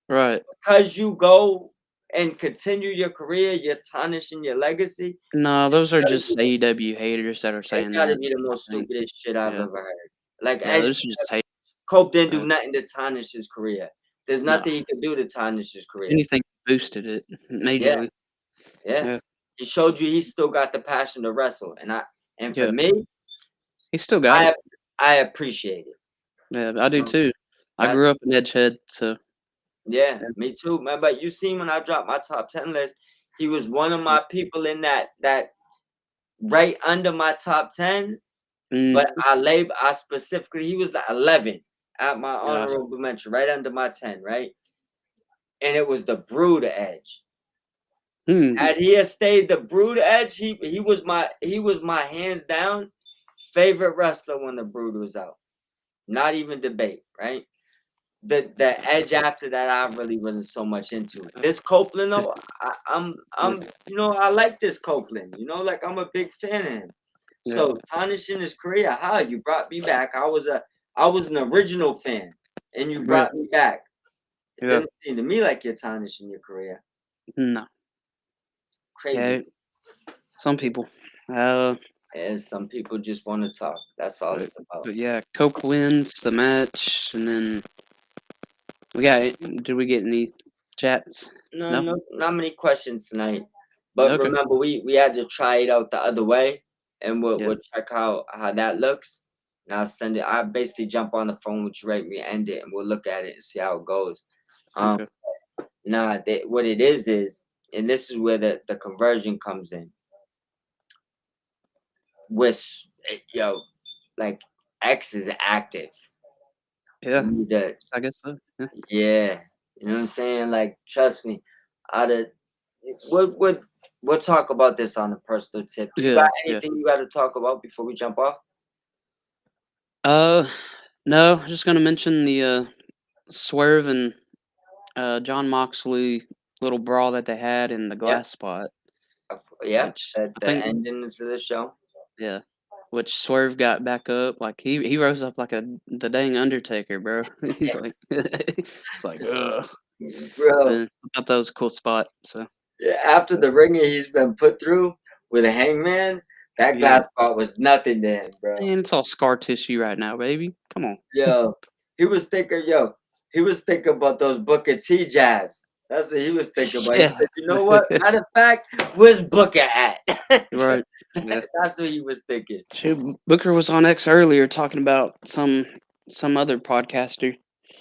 Right. Because you go and continue your career, you're tarnishing your legacy. No, those are Gotta be just AEW haters that are It saying gotta that, be the I most think. stupidest shit I've Yeah. ever heard. Like Yeah, Edge, those are just hate. Cope didn't do Yeah. nothing to tarnish his career. There's No. nothing he could do to tarnish his career. Anything boosted it Yeah. majorly. Yeah. Yeah. He showed you he still got the passion to wrestle, and for Yeah. me, He still got I it. I appreciate it. Yeah, I do Um, too. I grew that's up in Edgehead, so yeah, yeah. me too, man. But you seen when I dropped my top 10 list, he was one of Yeah. my people in that right under my top 10. But Mhm. I specifically he was the 11 at my Gotcha. honorable mention, right under my 10, right? And it was the Brood Edge. Hmm. Had he have stayed the Brood Edge, he was my hands down favorite wrestler when the Brood was out. Not even debate, right? The Edge after that, I really wasn't so much into. This Copeland though, Yeah. I'm I like this Copeland. Like I'm a big fan of him. Yeah. So tarnishing his career, how you brought me back? I was an original fan, and you Yeah. brought me back. It Yeah. doesn't seem to me like you're tarnishing your career. No. Crazy. Yeah. Some people. Uh, And some people just want to talk. That's all but it's about. but yeah, Coke wins the match, and then we got. Did we get any chats? No, No. no, not many questions tonight. But Okay. remember, we had to try it out the other way, and Yeah. we'll check how that looks. And I'll send it. I basically jump on the phone with you right when we end it, and we'll look at it and see how it goes. Um, Okay. nah, what it is, and this is where the conversion comes in. With like X is active. We Yeah. need to, I guess so. Yeah. yeah. You know what I'm saying? Like, trust me. Out of we'll talk about this on a personal tip. You Yeah. got Yeah. anything you got to talk about before we jump off? Uh, no. I'm just gonna mention the Swerve and John Moxley little brawl that they had in the Yeah, glass spot, yeah. which I The think, ending to the show, yeah, which Swerve got back up. Like he rose up like the dang Undertaker, bro. He's like, it's like, ugh. bro. But I thought that was a cool spot. So Yeah, after the ringer he's been put through with a hangman, that yeah, glass part was nothing to him, bro. man, it's all scar tissue right now, baby. Come on. Yo, he was thinking, yo. He was thinking about those Booker T jabs. That's what he was thinking about. He Yeah. said, "You know what? Matter of fact, where's Booker at?" Right. Yeah. That's what he was thinking. Shoot, Booker was on X earlier talking about some other podcaster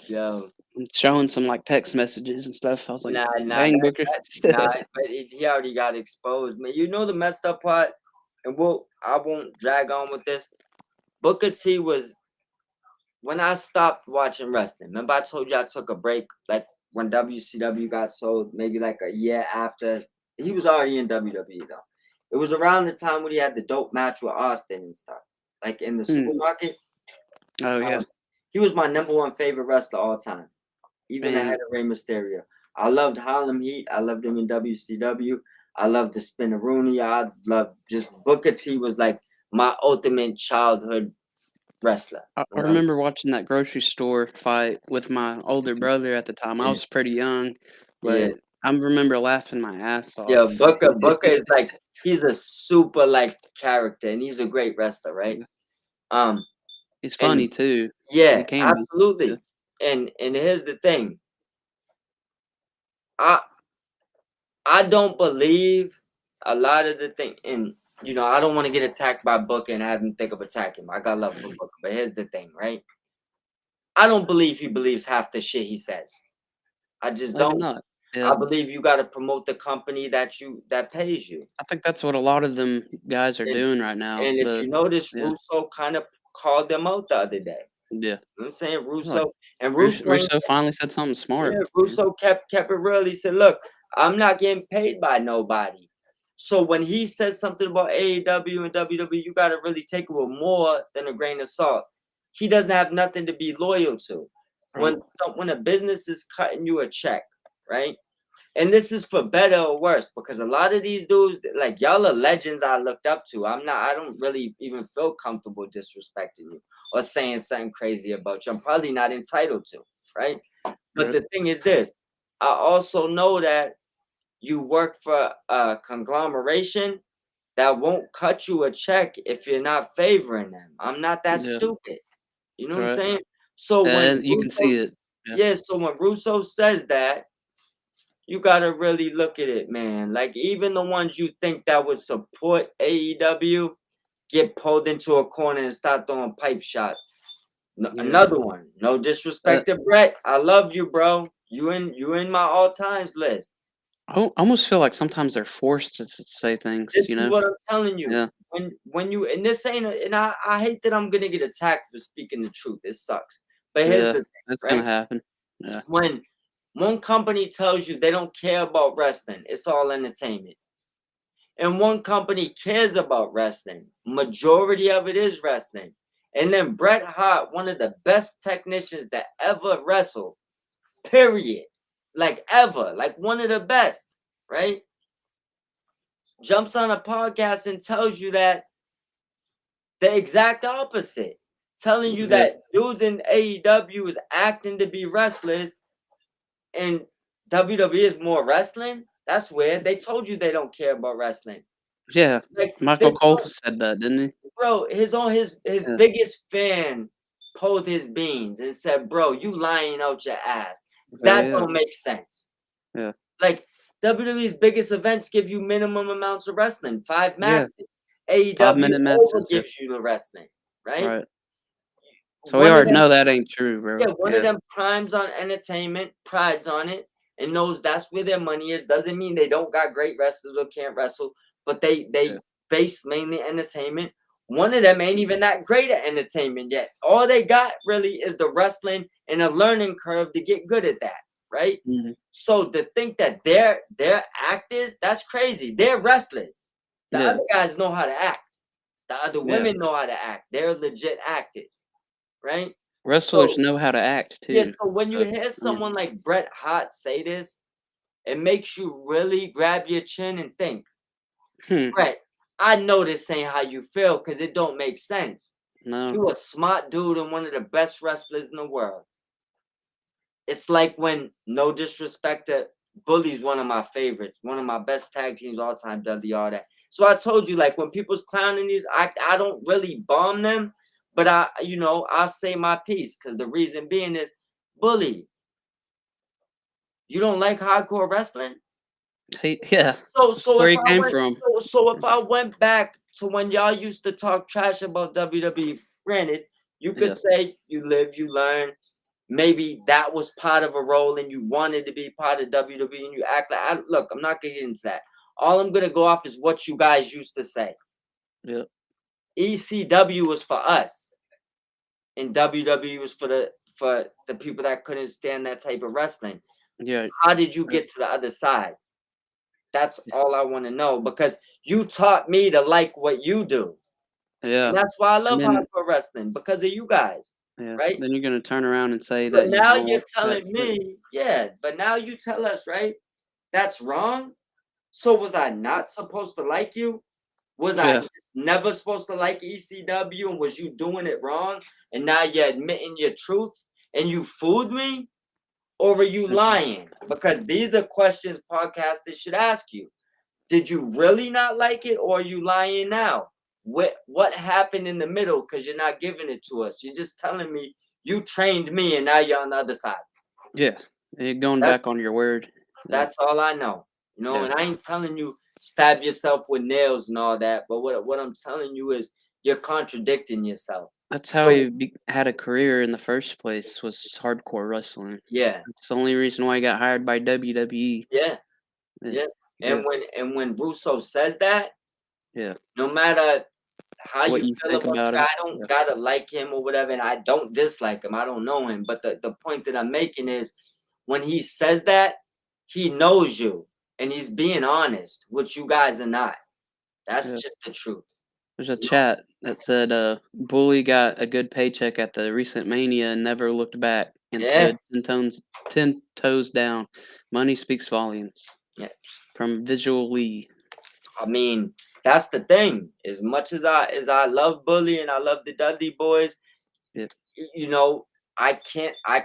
Yo, and showing some like text messages and stuff. I was like, nah, nah, dang, Booker. nah. But he already got exposed, man. You know the messed up part, and I won't drag on with this. Booker T was when I stopped watching wrestling. Remember, I told you I took a break, like when WCW got sold, maybe like a year after. He was already in WWE though. It was around the time when he had the dope match with Austin and stuff, like in the Hmm. supermarket. Oh yeah, He was my number one favorite wrestler all time, even ahead man. of Rey Mysterio. I loved Harlem Heat. I loved him in WCW. I loved the Spinaroonie. I loved just Booker T was like my ultimate childhood wrestler. I remember watching that grocery store fight with my older brother at the time. I Yeah, was pretty young, yeah. but I remember laughing my ass Yeah, off. Booker is like he's a super like character and he's a great wrestler, right? Um He's and funny too. He yeah, can be. Yeah. absolutely. And here's the thing. I I don't believe a lot of the thing and I don't want to get attacked by Booker and have him think of attacking him. I got love for Booker, but here's the thing, right? I don't believe he believes half the shit he says. I just Maybe don't. not. Yeah. I believe you got to promote the company that pays you. I think that's what a lot of them guys are And doing right now. and if you notice, Yeah, Russo kind of called them out the other day. yeah. You know what I'm saying? Like Russo and Russo ain't Russo finally said something smart. yeah, Yeah. Russo kept it real. He said, "Look, I'm not getting paid by nobody." So when he says something about AEW and WWE, you got to really take it with more than a grain of salt. He doesn't have nothing to be loyal to. Right. When a business is cutting you a check, right? And this is for better or worse because a lot of these dudes, like y'all are legends I looked up to. I don't really even feel comfortable disrespecting you or saying something crazy about you. I'm probably not entitled to, right? But Right. the thing is this, I also know that you work for a conglomeration that won't cut you a check if you're not favoring them. I'm not that Yeah. stupid. You know what I'm Right. saying? So when And you can see it. Yeah. yeah, so when Russo says that, you gotta really look at it, man. Like even the ones you think that would support AEW get pulled into a corner and start throwing pipe shots. Yeah. Another one. No disrespect to Brett. I love you, bro. You in my all times list. I almost feel like sometimes they're forced to say things, This you is know? what I'm telling you. Yeah. When you and this ain't and I hate that I'm gonna get attacked for speaking the truth. It sucks. But here's Yeah. the thing, That's gonna right? happen. Yeah. When one company tells you they don't care about wrestling, it's all entertainment. And one company cares about wrestling. Majority of it is wrestling. And then Bret Hart, one of the best technicians that ever wrestled, period. Like ever, like one of the best, right? Jumps on a podcast and tells you that the exact opposite. Telling you Yeah. that dudes in AEW is acting to be wrestlers and WWE is more wrestling. That's weird. They told you they don't care about wrestling. Yeah. Like Michael this Cole said that, didn't he? bro, his Yeah. biggest fan pulled his beans and said, "Bro, you lying out your ass." Oh, That yeah. don't make sense. Yeah. Like WWE's biggest events give you minimum amounts of wrestling, 5 Yeah. matches. AEW 5-minute over matches. Yeah. gives you the wrestling, right? Right. So we One of already them, know that ain't true, bro. yeah, one of Yeah. them primes on entertainment, prides on it, and knows that's where their money is. Doesn't mean they don't got great wrestlers or can't wrestle, but they Yeah. base mainly entertainment. One of them ain't even that great at entertainment yet. All they got really is the wrestling and a learning curve to get good at that, right? Mhm. So to think that they're actors, that's crazy. They're wrestlers. The Yeah. other guys know how to act. The other Yeah. women know how to act. They're legit actors, right? Wrestlers So know how to act yeah, too. so when you So, hear yeah. someone like Bret Hart say this, it makes you really grab your chin and think, Hmm. Bret, I know this ain't how you feel because it don't make sense. No. You a smart dude and one of the best wrestlers in the world. It's like when, no disrespect to Bully's one of my favorites, one of my best tag teams all time, Dudley, all that. So I told you, like when people's clowning these, I don't really bomb them, but I say my piece because the reason being is Bully. You don't like hardcore wrestling? Yeah, So that's so where if he I came went from. so if I went back to when y'all used to talk trash about WWE, granted, you could Yeah, say you live, you learn. Maybe that was part of a role and you wanted to be part of WWE and you act like look, I'm not gonna get into that. All I'm gonna go off is what you guys used to say. yeah, ECW was for us, and WWE was for the people that couldn't stand that type of wrestling. yeah, How did you uh, get to the other side? That's all I want to know because you taught me to like what you do. And yeah. that's why I And love then, hardcore wrestling because of you guys, yeah, right? then you're gonna turn around and say But that you now don't you're like that telling shit. me, yeah, but now you tell us, right? That's wrong. So was I not supposed to like you? Was I Yeah, never supposed to like ECW and was you doing it wrong? And now you're admitting your truths and you fooled me? Or were you lying? Because these are questions podcasters should ask you. Did you really not like it or are you lying now? What happened in the middle? Because you're not giving it to us. You're just telling me you trained me and now you're on the other side. yeah. You're going That, back on your word. Yeah, that's all I know. You know, yeah. and I ain't telling you stab yourself with nails and all that, but what I'm telling you is you're contradicting yourself. That's how So he had a career in the first place, was hardcore wrestling. yeah, That's the only reason why he got hired by WWE. yeah, Yeah, yeah. yeah, And when Russo says that, yeah. no matter how What you you feel think about the about guy, him? I don't Yeah, gotta like him or whatever, and I don't dislike him. I don't know him, but the point that I'm making is when he says that, he knows you and he's being honest, which you guys are not. That's yeah. just the truth. There's a You know? chat that said, "Bully got a good paycheck at the recent Mania and never looked back and Yeah, stood 10 toes down. Money speaks volumes." yeah. From Visual Lee. I mean, that's the thing. As much as I love Bully and I love the Dudley Boys, Yeah, you know, I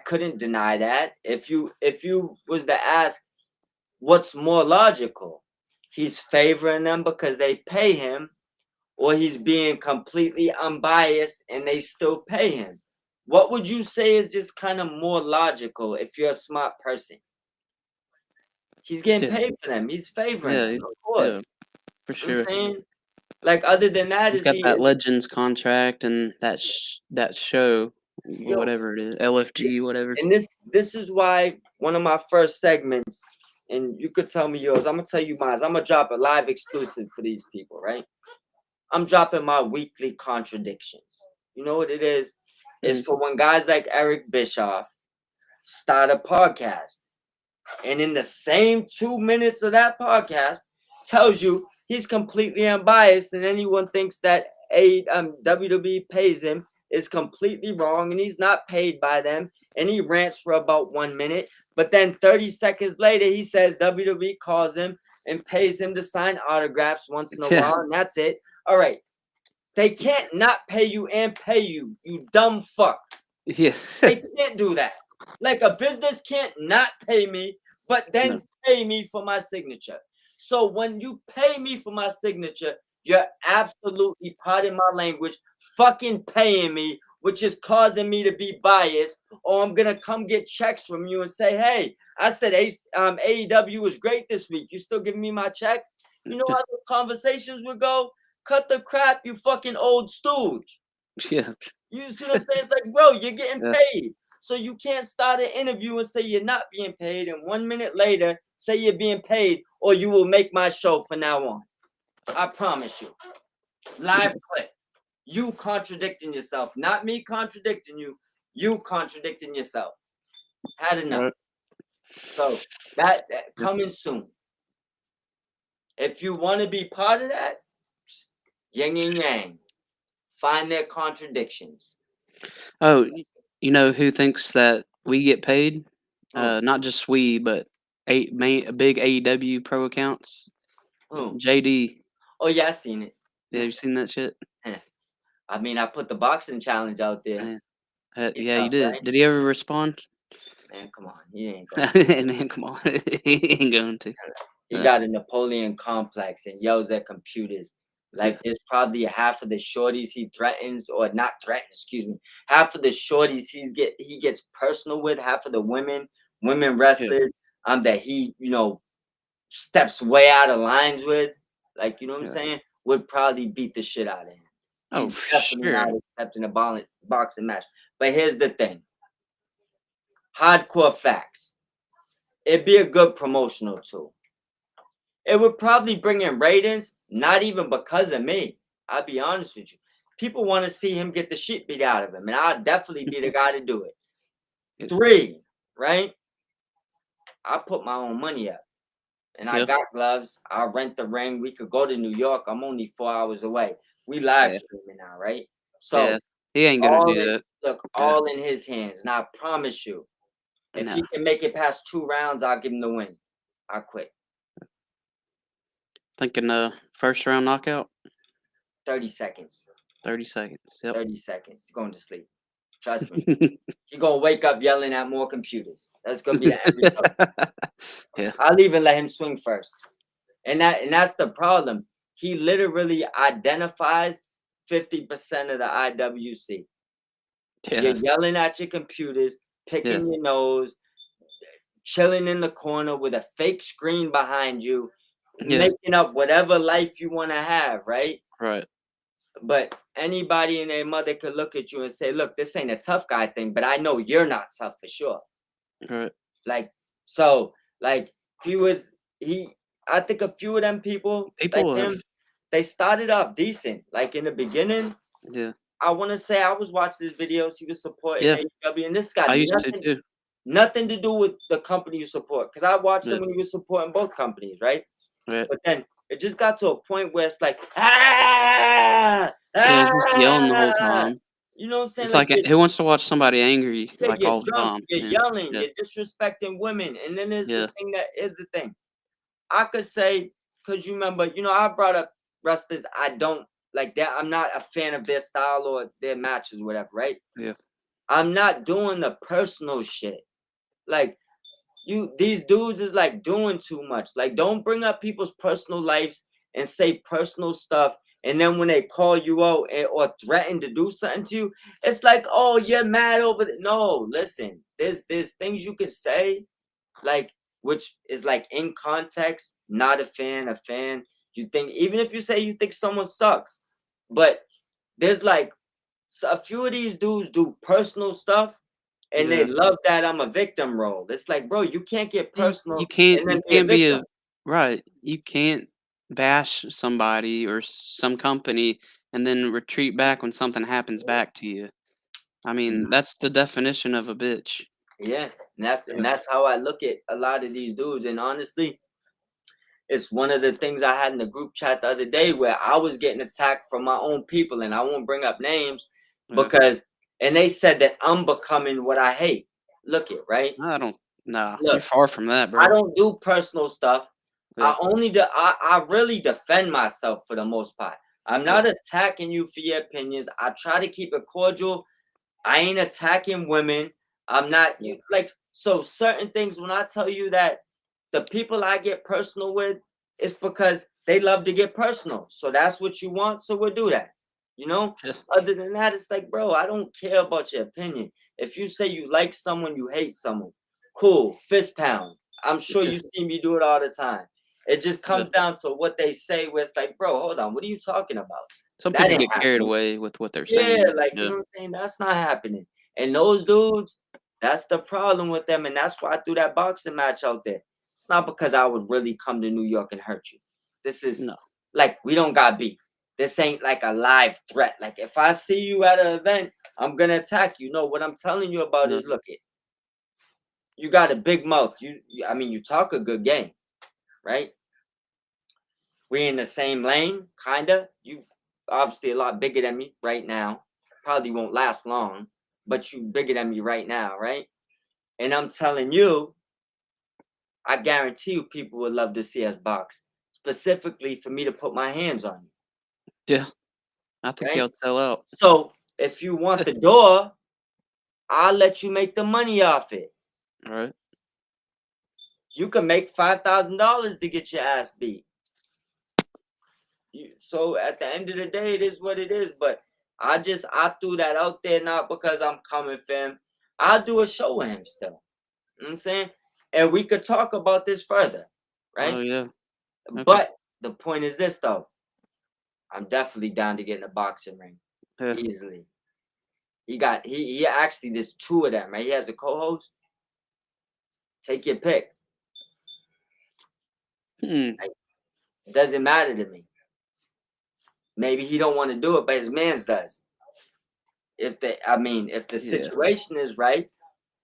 couldn't deny that. If you was to ask what's more logical, he's favoring them because they pay him, or he's being completely unbiased and they still pay him. What would you say is just kind of more logical if you're a smart person? He's getting yeah, paid for them. He's favoring yeah, them, of yeah, course. for You know sure. what I'm saying? Like other than that, He's is got he that Legends contract and that show, yo whatever it is, this LFG, whatever. and this is why one of my first segments, and you could tell me yours. I'm gonna tell you mine. I'm gonna drop a live exclusive for these people, right? I'm dropping my weekly contradictions. You know what it is? It's Mhm. for when guys like Eric Bischoff start a podcast. And in the same 2 minutes of that podcast, tells you he's completely unbiased, and anyone thinks that WWE pays him is completely wrong, and he's not paid by them. And he rants for about 1 minute, but then 30 seconds later, he says WWE calls him and pays him to sign autographs once in a Yeah, while, and that's it. All right, they can't not pay you and pay you, you dumb fuck. yeah. They can't do that. Like a business can't not pay me, but No, then pay me for my signature. So when you pay me for my signature, you're absolutely, pardon my language, fucking paying me, which is causing me to be biased. Or I'm gonna come get checks from you and say, "Hey, I said AEW was great this week. You still giving me my check?" You know how those conversations would go? Cut the crap, you fucking old stooge. yeah, You see what I'm saying? It's like, bro, you're getting yeah, paid. So you can't start an interview and say you're not being paid, and 1 minute later say you're being paid, or you will make my show from now on. I promise you. Live clip. You contradicting yourself, not me contradicting you. You contradicting yourself. Had enough. right. So that coming soon. If you want to be part of that, yin and yang. Find their contradictions. Oh, you know who thinks that we get paid? Who? Not just we, but big AEW pro accounts. Who? JD, Oh yeah, I seen it. have you seen that shit? I mean, I put the boxing challenge out there. Yeah, It's yeah, you tough, did. right? Did he ever respond? Man, come on. He ain't going to. Man, come on, he ain't going to. He Uh, got a Napoleon complex and yells at computers. yeah, Like there's probably half of the shorties he threatens, or not threatens, excuse me. Half of the shorties he gets personal with, half of the women yeah, wrestlers. that he, steps way out of lines with, like, you know what I'm Yeah. saying, would probably beat the shit out of him. Oh, He's for definitely not sure. accepting a boxing match. But here's the thing. Hardcore facts. It'd be a good promotional tool. It would probably bring in ratings, not even because of me. I'll be honest with you. People want to see him get the shit beat out of him, and I'll definitely be the guy to do it. Yeah. 3, right? I put my own money up. And I Yeah. got gloves. I'll rent the ring. We could go to New York. I'm only 4 hours away. We live Yeah. streaming now, right? Yeah. So He ain't gonna all do in that. look, Yeah. all in his hands. And I promise you, if No. he can make it past 2 rounds, I'll give him the win. I quit. Thinking first round knockout. 30 seconds. 30 seconds. Yep. 30 seconds. He's going to sleep. Trust me. He's gonna wake up yelling at more computers. That's gonna be the end result. Yeah. I'll even let him swing first. And that's the problem. He literally identifies 50% of the IWC. Yeah. You're yelling at your computers, Yeah. picking your nose, chilling in the corner with a fake screen behind you, Yeah. making up whatever life you want to have, right? Right. But anybody and their mother could look at you and say, look, this ain't a tough guy thing, but I know you're not tough for sure. Right. Like, so, like, if he was, I think a few of them people like People have. him, they started off decent. Like in the beginning, Yeah. I want to say I was watching his videos. He was supporting Yeah. AEW, and this got I used to too. nothing to do with the company you support. Because I watched Yeah. him when he was supporting both companies, right? Right. But then it just got to a point where it's like, ah, Yeah. He's just yelling the whole ah. time. You know what I'm saying? It's Like like who wants to watch somebody angry yeah, like you're all the drunk, time? you're Yeah. yelling, Yeah. you're disrespecting women. And then there's the Yeah. thing that is the thing. I could say, because you remember, I brought up wrestlers I don't like that. I'm not a fan of their style or their matches, whatever, right? Yeah. I'm not doing the personal shit. Like, these dudes is like doing too much. Like, don't bring up people's personal lives and say personal stuff. And then when they call you out or threaten to do something to you, it's like, oh, you're mad over No, listen, there's things you can say, like, which is like in context, not a fan, a fan. You think, even if you say you think someone sucks, but there's like a few of these dudes do personal stuff and they Yeah. love that I'm a victim role. It's like, bro, you can't get You personal can't and you then be a can't be victim. a right. You can't bash somebody or some company and then retreat back when something happens back to you. I mean, that's the definition of a bitch. Yeah, and that's Yeah. and that's how I look at a lot of these dudes. And honestly, it's one of the things I had in the group chat the other day where I was getting attacked from my own people, and I won't bring up names Yeah. because, and they said that I'm becoming what I hate. Look it, right? I don't nah, you're Look, far from that, I bro. don't do personal stuff. Yeah. I really defend myself for the most part. I'm Yeah. not attacking you for your opinions. I try to keep it cordial. I ain't attacking women. I'm not Yeah. you like so certain things when I tell you that the people I get personal with, it's because they love to get personal. So that's what you want, so we'll do that. You know? Yeah. Other than that, it's like, bro, I don't care about your opinion. If you say you like someone, you hate someone, cool, fist pound. I'm sure Yeah. you see me do it all the time. It just Yeah. comes down to what they say, where it's like, bro, hold on, what are you talking about? Some That people ain't get carried happening. away with what they're Yeah, saying. like, you Yeah. know what I'm saying? That's not happening. And those dudes, that's the problem with them. And that's why I threw that boxing match out there. It's not because I would really come to New York and hurt you. This is No. like, we don't got beef. This ain't like a live threat. Like, if I see you at an event, I'm going to attack you. No, what I'm telling you about No. is, look, you got a big mouth. I mean, you talk a good game, right? We in the same lane, kinda. You obviously a lot bigger than me right now. Probably won't last long, but you bigger than me right now, right? And I'm telling you, I guarantee you people would love to see us box, specifically for me to put my hands on Yeah. I you, think right? y'all sell out. So if you want the door, I'll let you make the money off it. All right. You can make $5,000 to get your ass beat. So at the end of the day, it is what it is. But I threw that out there not because I'm coming for him. I'll do a show with him still. You know what I'm saying? and we could talk about this further, Oh, right? yeah. Okay. But the point is this though, I'm definitely down to get in a boxing ring Yeah. easily. He actually there's two of them, right? He has a co-host. Take your pick. Hmm. Like, doesn't matter to me. Maybe he don't want to do it, but his man's does. If the Yeah. situation is right,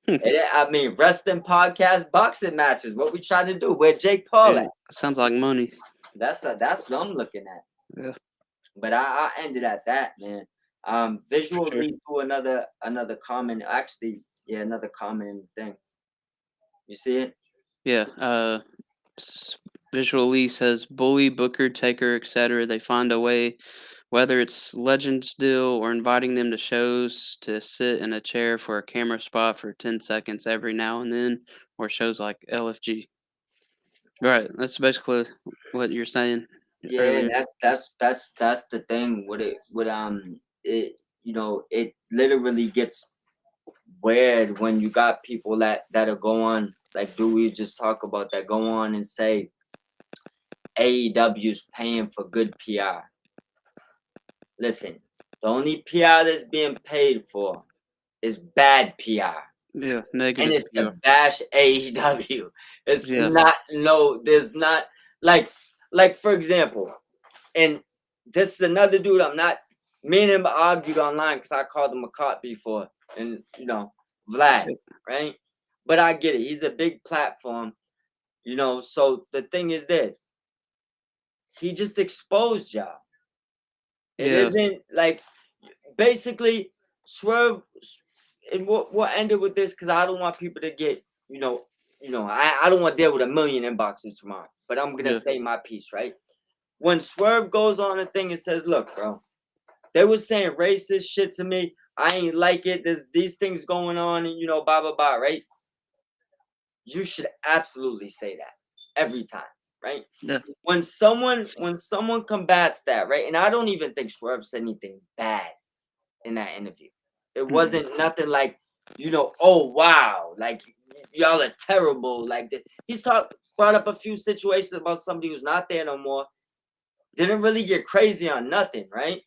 wrestling podcast, boxing matches. What we trying to do? Where Jake Paul Yeah. at? Sounds like money. That's what I'm looking at. Yeah, But I ended at that, man. for Visual sure. lead to another comment. Actually, yeah, another comment in the thing. You see it? Yeah. Visual Lee says Bully, Booker, Taker, etc. They find a way, whether it's Legends deal or inviting them to shows to sit in a chair for a camera spot for 10 seconds every now and then, or shows like LFG. Right. That's basically what you're saying Yeah, and earlier. that's the thing with it. With it it literally gets weird when you got people that'll go on like do we just talk about that go on and say AEW's paying for good PR. Listen, the only PR that's being paid for is bad PR. Yeah. And Negative it's to PR. bash AEW. It's Yeah. not no, there's not like for example, and this is another dude I'm not me and him argued online because I called him a cop before. And Vlad, right? But I get it. He's a big platform, so the thing is this. He just exposed y'all. It Yeah. isn't like basically Swerve and we'll end it with this because I don't want people to get, I don't want to deal with a million inboxes tomorrow. But I'm gonna Yeah. say my piece, right? When Swerve goes on a thing and says, look, bro, they was saying racist shit to me. I ain't like it. There's these things going on, and blah blah blah, right? You should absolutely say that every time, right? Yeah. When someone combats that, right? And I don't even think Swerve said anything bad in that interview. It Mm-mm. wasn't nothing like, oh wow, like y'all are terrible. Like he's brought up a few situations about somebody who's not there no more. Didn't really get crazy on nothing, right?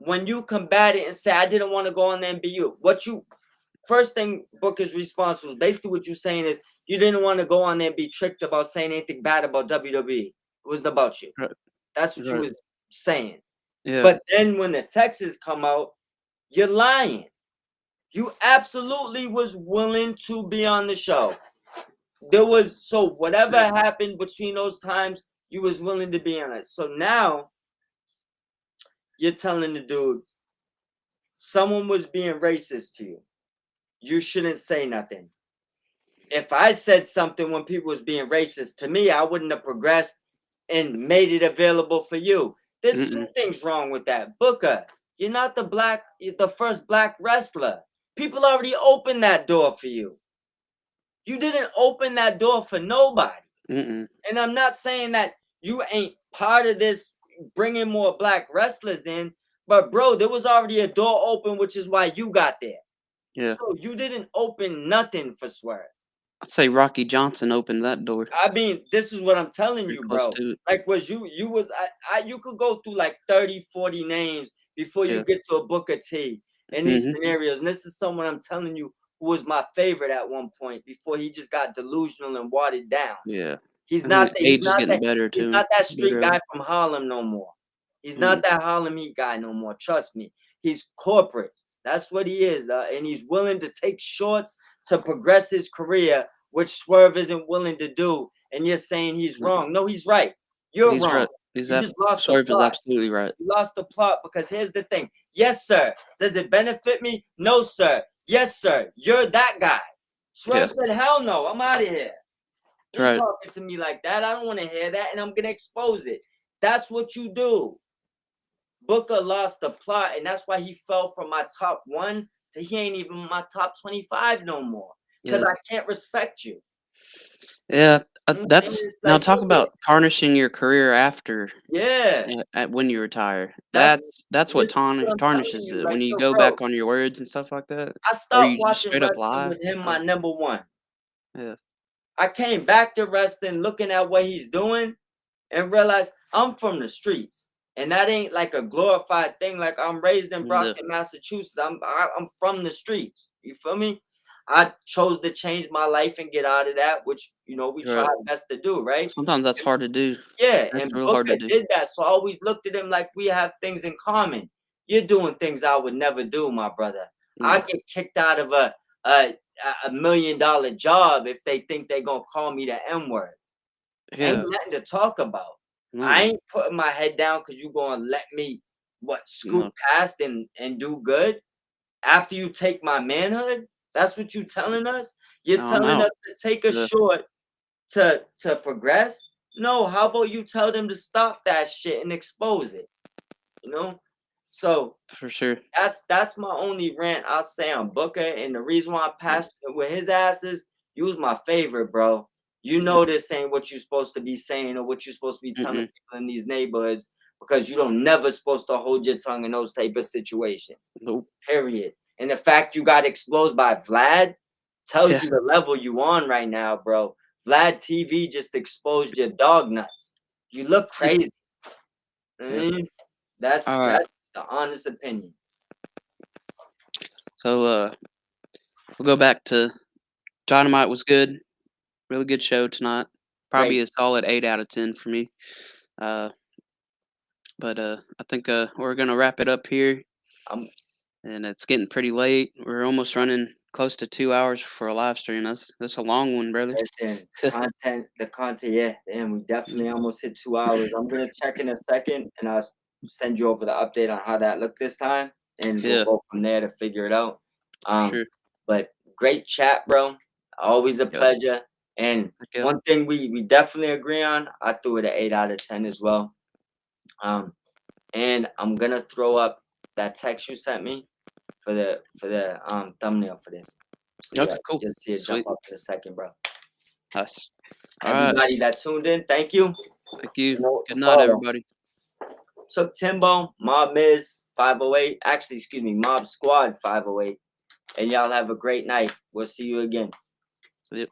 When you combat it and say, I didn't want to go on there and be you, first thing Booker's response was basically what you're saying is you didn't want to go on there and be tricked about saying anything bad about WWE. It was about you. Right. That's what you Right. was saying. Yeah. But then when the texts come out, you're lying. You absolutely was willing to be on the show. Whatever Yeah. happened between those times, you was willing to be on it. So now you're telling the dude someone was being racist to you. You shouldn't say nothing. If I said something when people was being racist to me, I wouldn't have progressed and made it available for you. There's two Mm-mm. things wrong with that. Booker, you're not the first black wrestler. People already opened that door for you. You didn't open that door for nobody. Mm-mm. And I'm not saying that you ain't part of this bringing more black wrestlers in, but bro, there was already a door open, which is why you got there. Yeah. So you didn't open nothing for Swerve. I'd say Rocky Johnson opened that door. I mean, this is what I'm telling Pretty you, close bro. to it. Like, you could go through like 30, 40 names before you Yeah. get to a Booker T in these Mhm. scenarios. And this is someone I'm telling you who was my favorite at one point before he just got delusional and watered down. Yeah. He's I think not his that. He's age is not getting that. better He's too. not that street Better guy age. from Harlem no more. He's Mm. not that Harlem Heat guy no more. Trust me. He's corporate. That's what he is, and he's willing to take shorts to progress his career, which Swerve isn't willing to do. And you're saying he's Mm. wrong. No, he's right. You're He's wrong. right. He's You ab just lost the Swerve is plot. absolutely right. You lost the plot because here's the thing. Yes, sir. Does it benefit me? No, sir. Yes, sir. You're that guy. Yeah. Swerve said, hell no. I'm out of here. That's You ain't right. talking to me like that. I don't want to hear that, and I'm gonna expose it. That's what you do. Booker lost the plot, and that's why he fell from my top one to he ain't even my top 25 no more. Cause Yeah. I can't respect you. Yeah. You know what I'm saying? That's It's now like talk about tarnishing your career after yeah. at when you retire. That's That's what this is what I'm telling tarnishes you. it Like, when you yo, go bro, back on your words and stuff like that, I or stopped you just watching straight up wrestling lie. with him, my Like, number one. Yeah. I came back to wrestling looking at what he's doing and realized I'm from the streets. And that ain't like a glorified thing. Like I'm raised in Yeah. Brockton, Massachusetts. I'm from the streets. You feel me? I chose to change my life and get out of that, which we try Right. our best to do, right? Sometimes that's hard to do. Yeah, That's and real hard to Booker do. did that. So I always looked at him like we have things in common. You're doing things I would never do, my brother. I Yeah. get kicked out of a $1 million job if they think they're gonna call me the N word. Ain't Yeah. nothing to talk about. I No. ain't putting my head down because you gonna let me scoot No. past and do good after you take my manhood. That's what you telling us. You're Oh, telling no. us to take a Yeah. short to progress. No, how about you tell them to stop that shit and expose it? You know. So For sure. that's my only rant I'll say on Booker, and the reason why I'm passionate with his ass is you was my favorite, bro. You Yeah. know this ain't what you're supposed to be saying or what you're supposed to be telling Mm-mm. people in these neighborhoods because you don't never supposed to hold your tongue in those type of situations. Nope. Period. And the fact you got exposed by Vlad tells Yeah. you the level you on right now, bro. Vlad TV just exposed your dog nuts. You look crazy. Yeah. That's All right. that's the honest opinion. So we'll go back to Dynamite was good. Really good show tonight. Probably Great. a solid 8 out of 10 for me. Uh, but I think we're gonna wrap it up here, I'm and it's getting pretty late. We're almost running close to 2 hours for a live stream. That's a long one, brother. Listen, the content, yeah, damn, we definitely almost hit 2 hours. I'm gonna check in a second, and I'll send you over the update on how that looked this time, and we'll Yeah, go from there to figure it out. for Um, sure. but great chat, bro. Always a Yep. pleasure. And Heck yeah. one thing we definitely agree on, I threw it an 8 out of 10 as well. And I'm gonna throw up that text you sent me for the thumbnail for this. So yeah, Okay, cool. you'll see it jump Sweet. up in a second, bro. Nice. All right. Everybody that tuned in, thank you. Thank You you. know what to Good night, follow. everybody. Took Timbo, Mob Miz 508. Actually, excuse me, Mob Squad 508. And y'all have a great night. We'll see you again. See ya.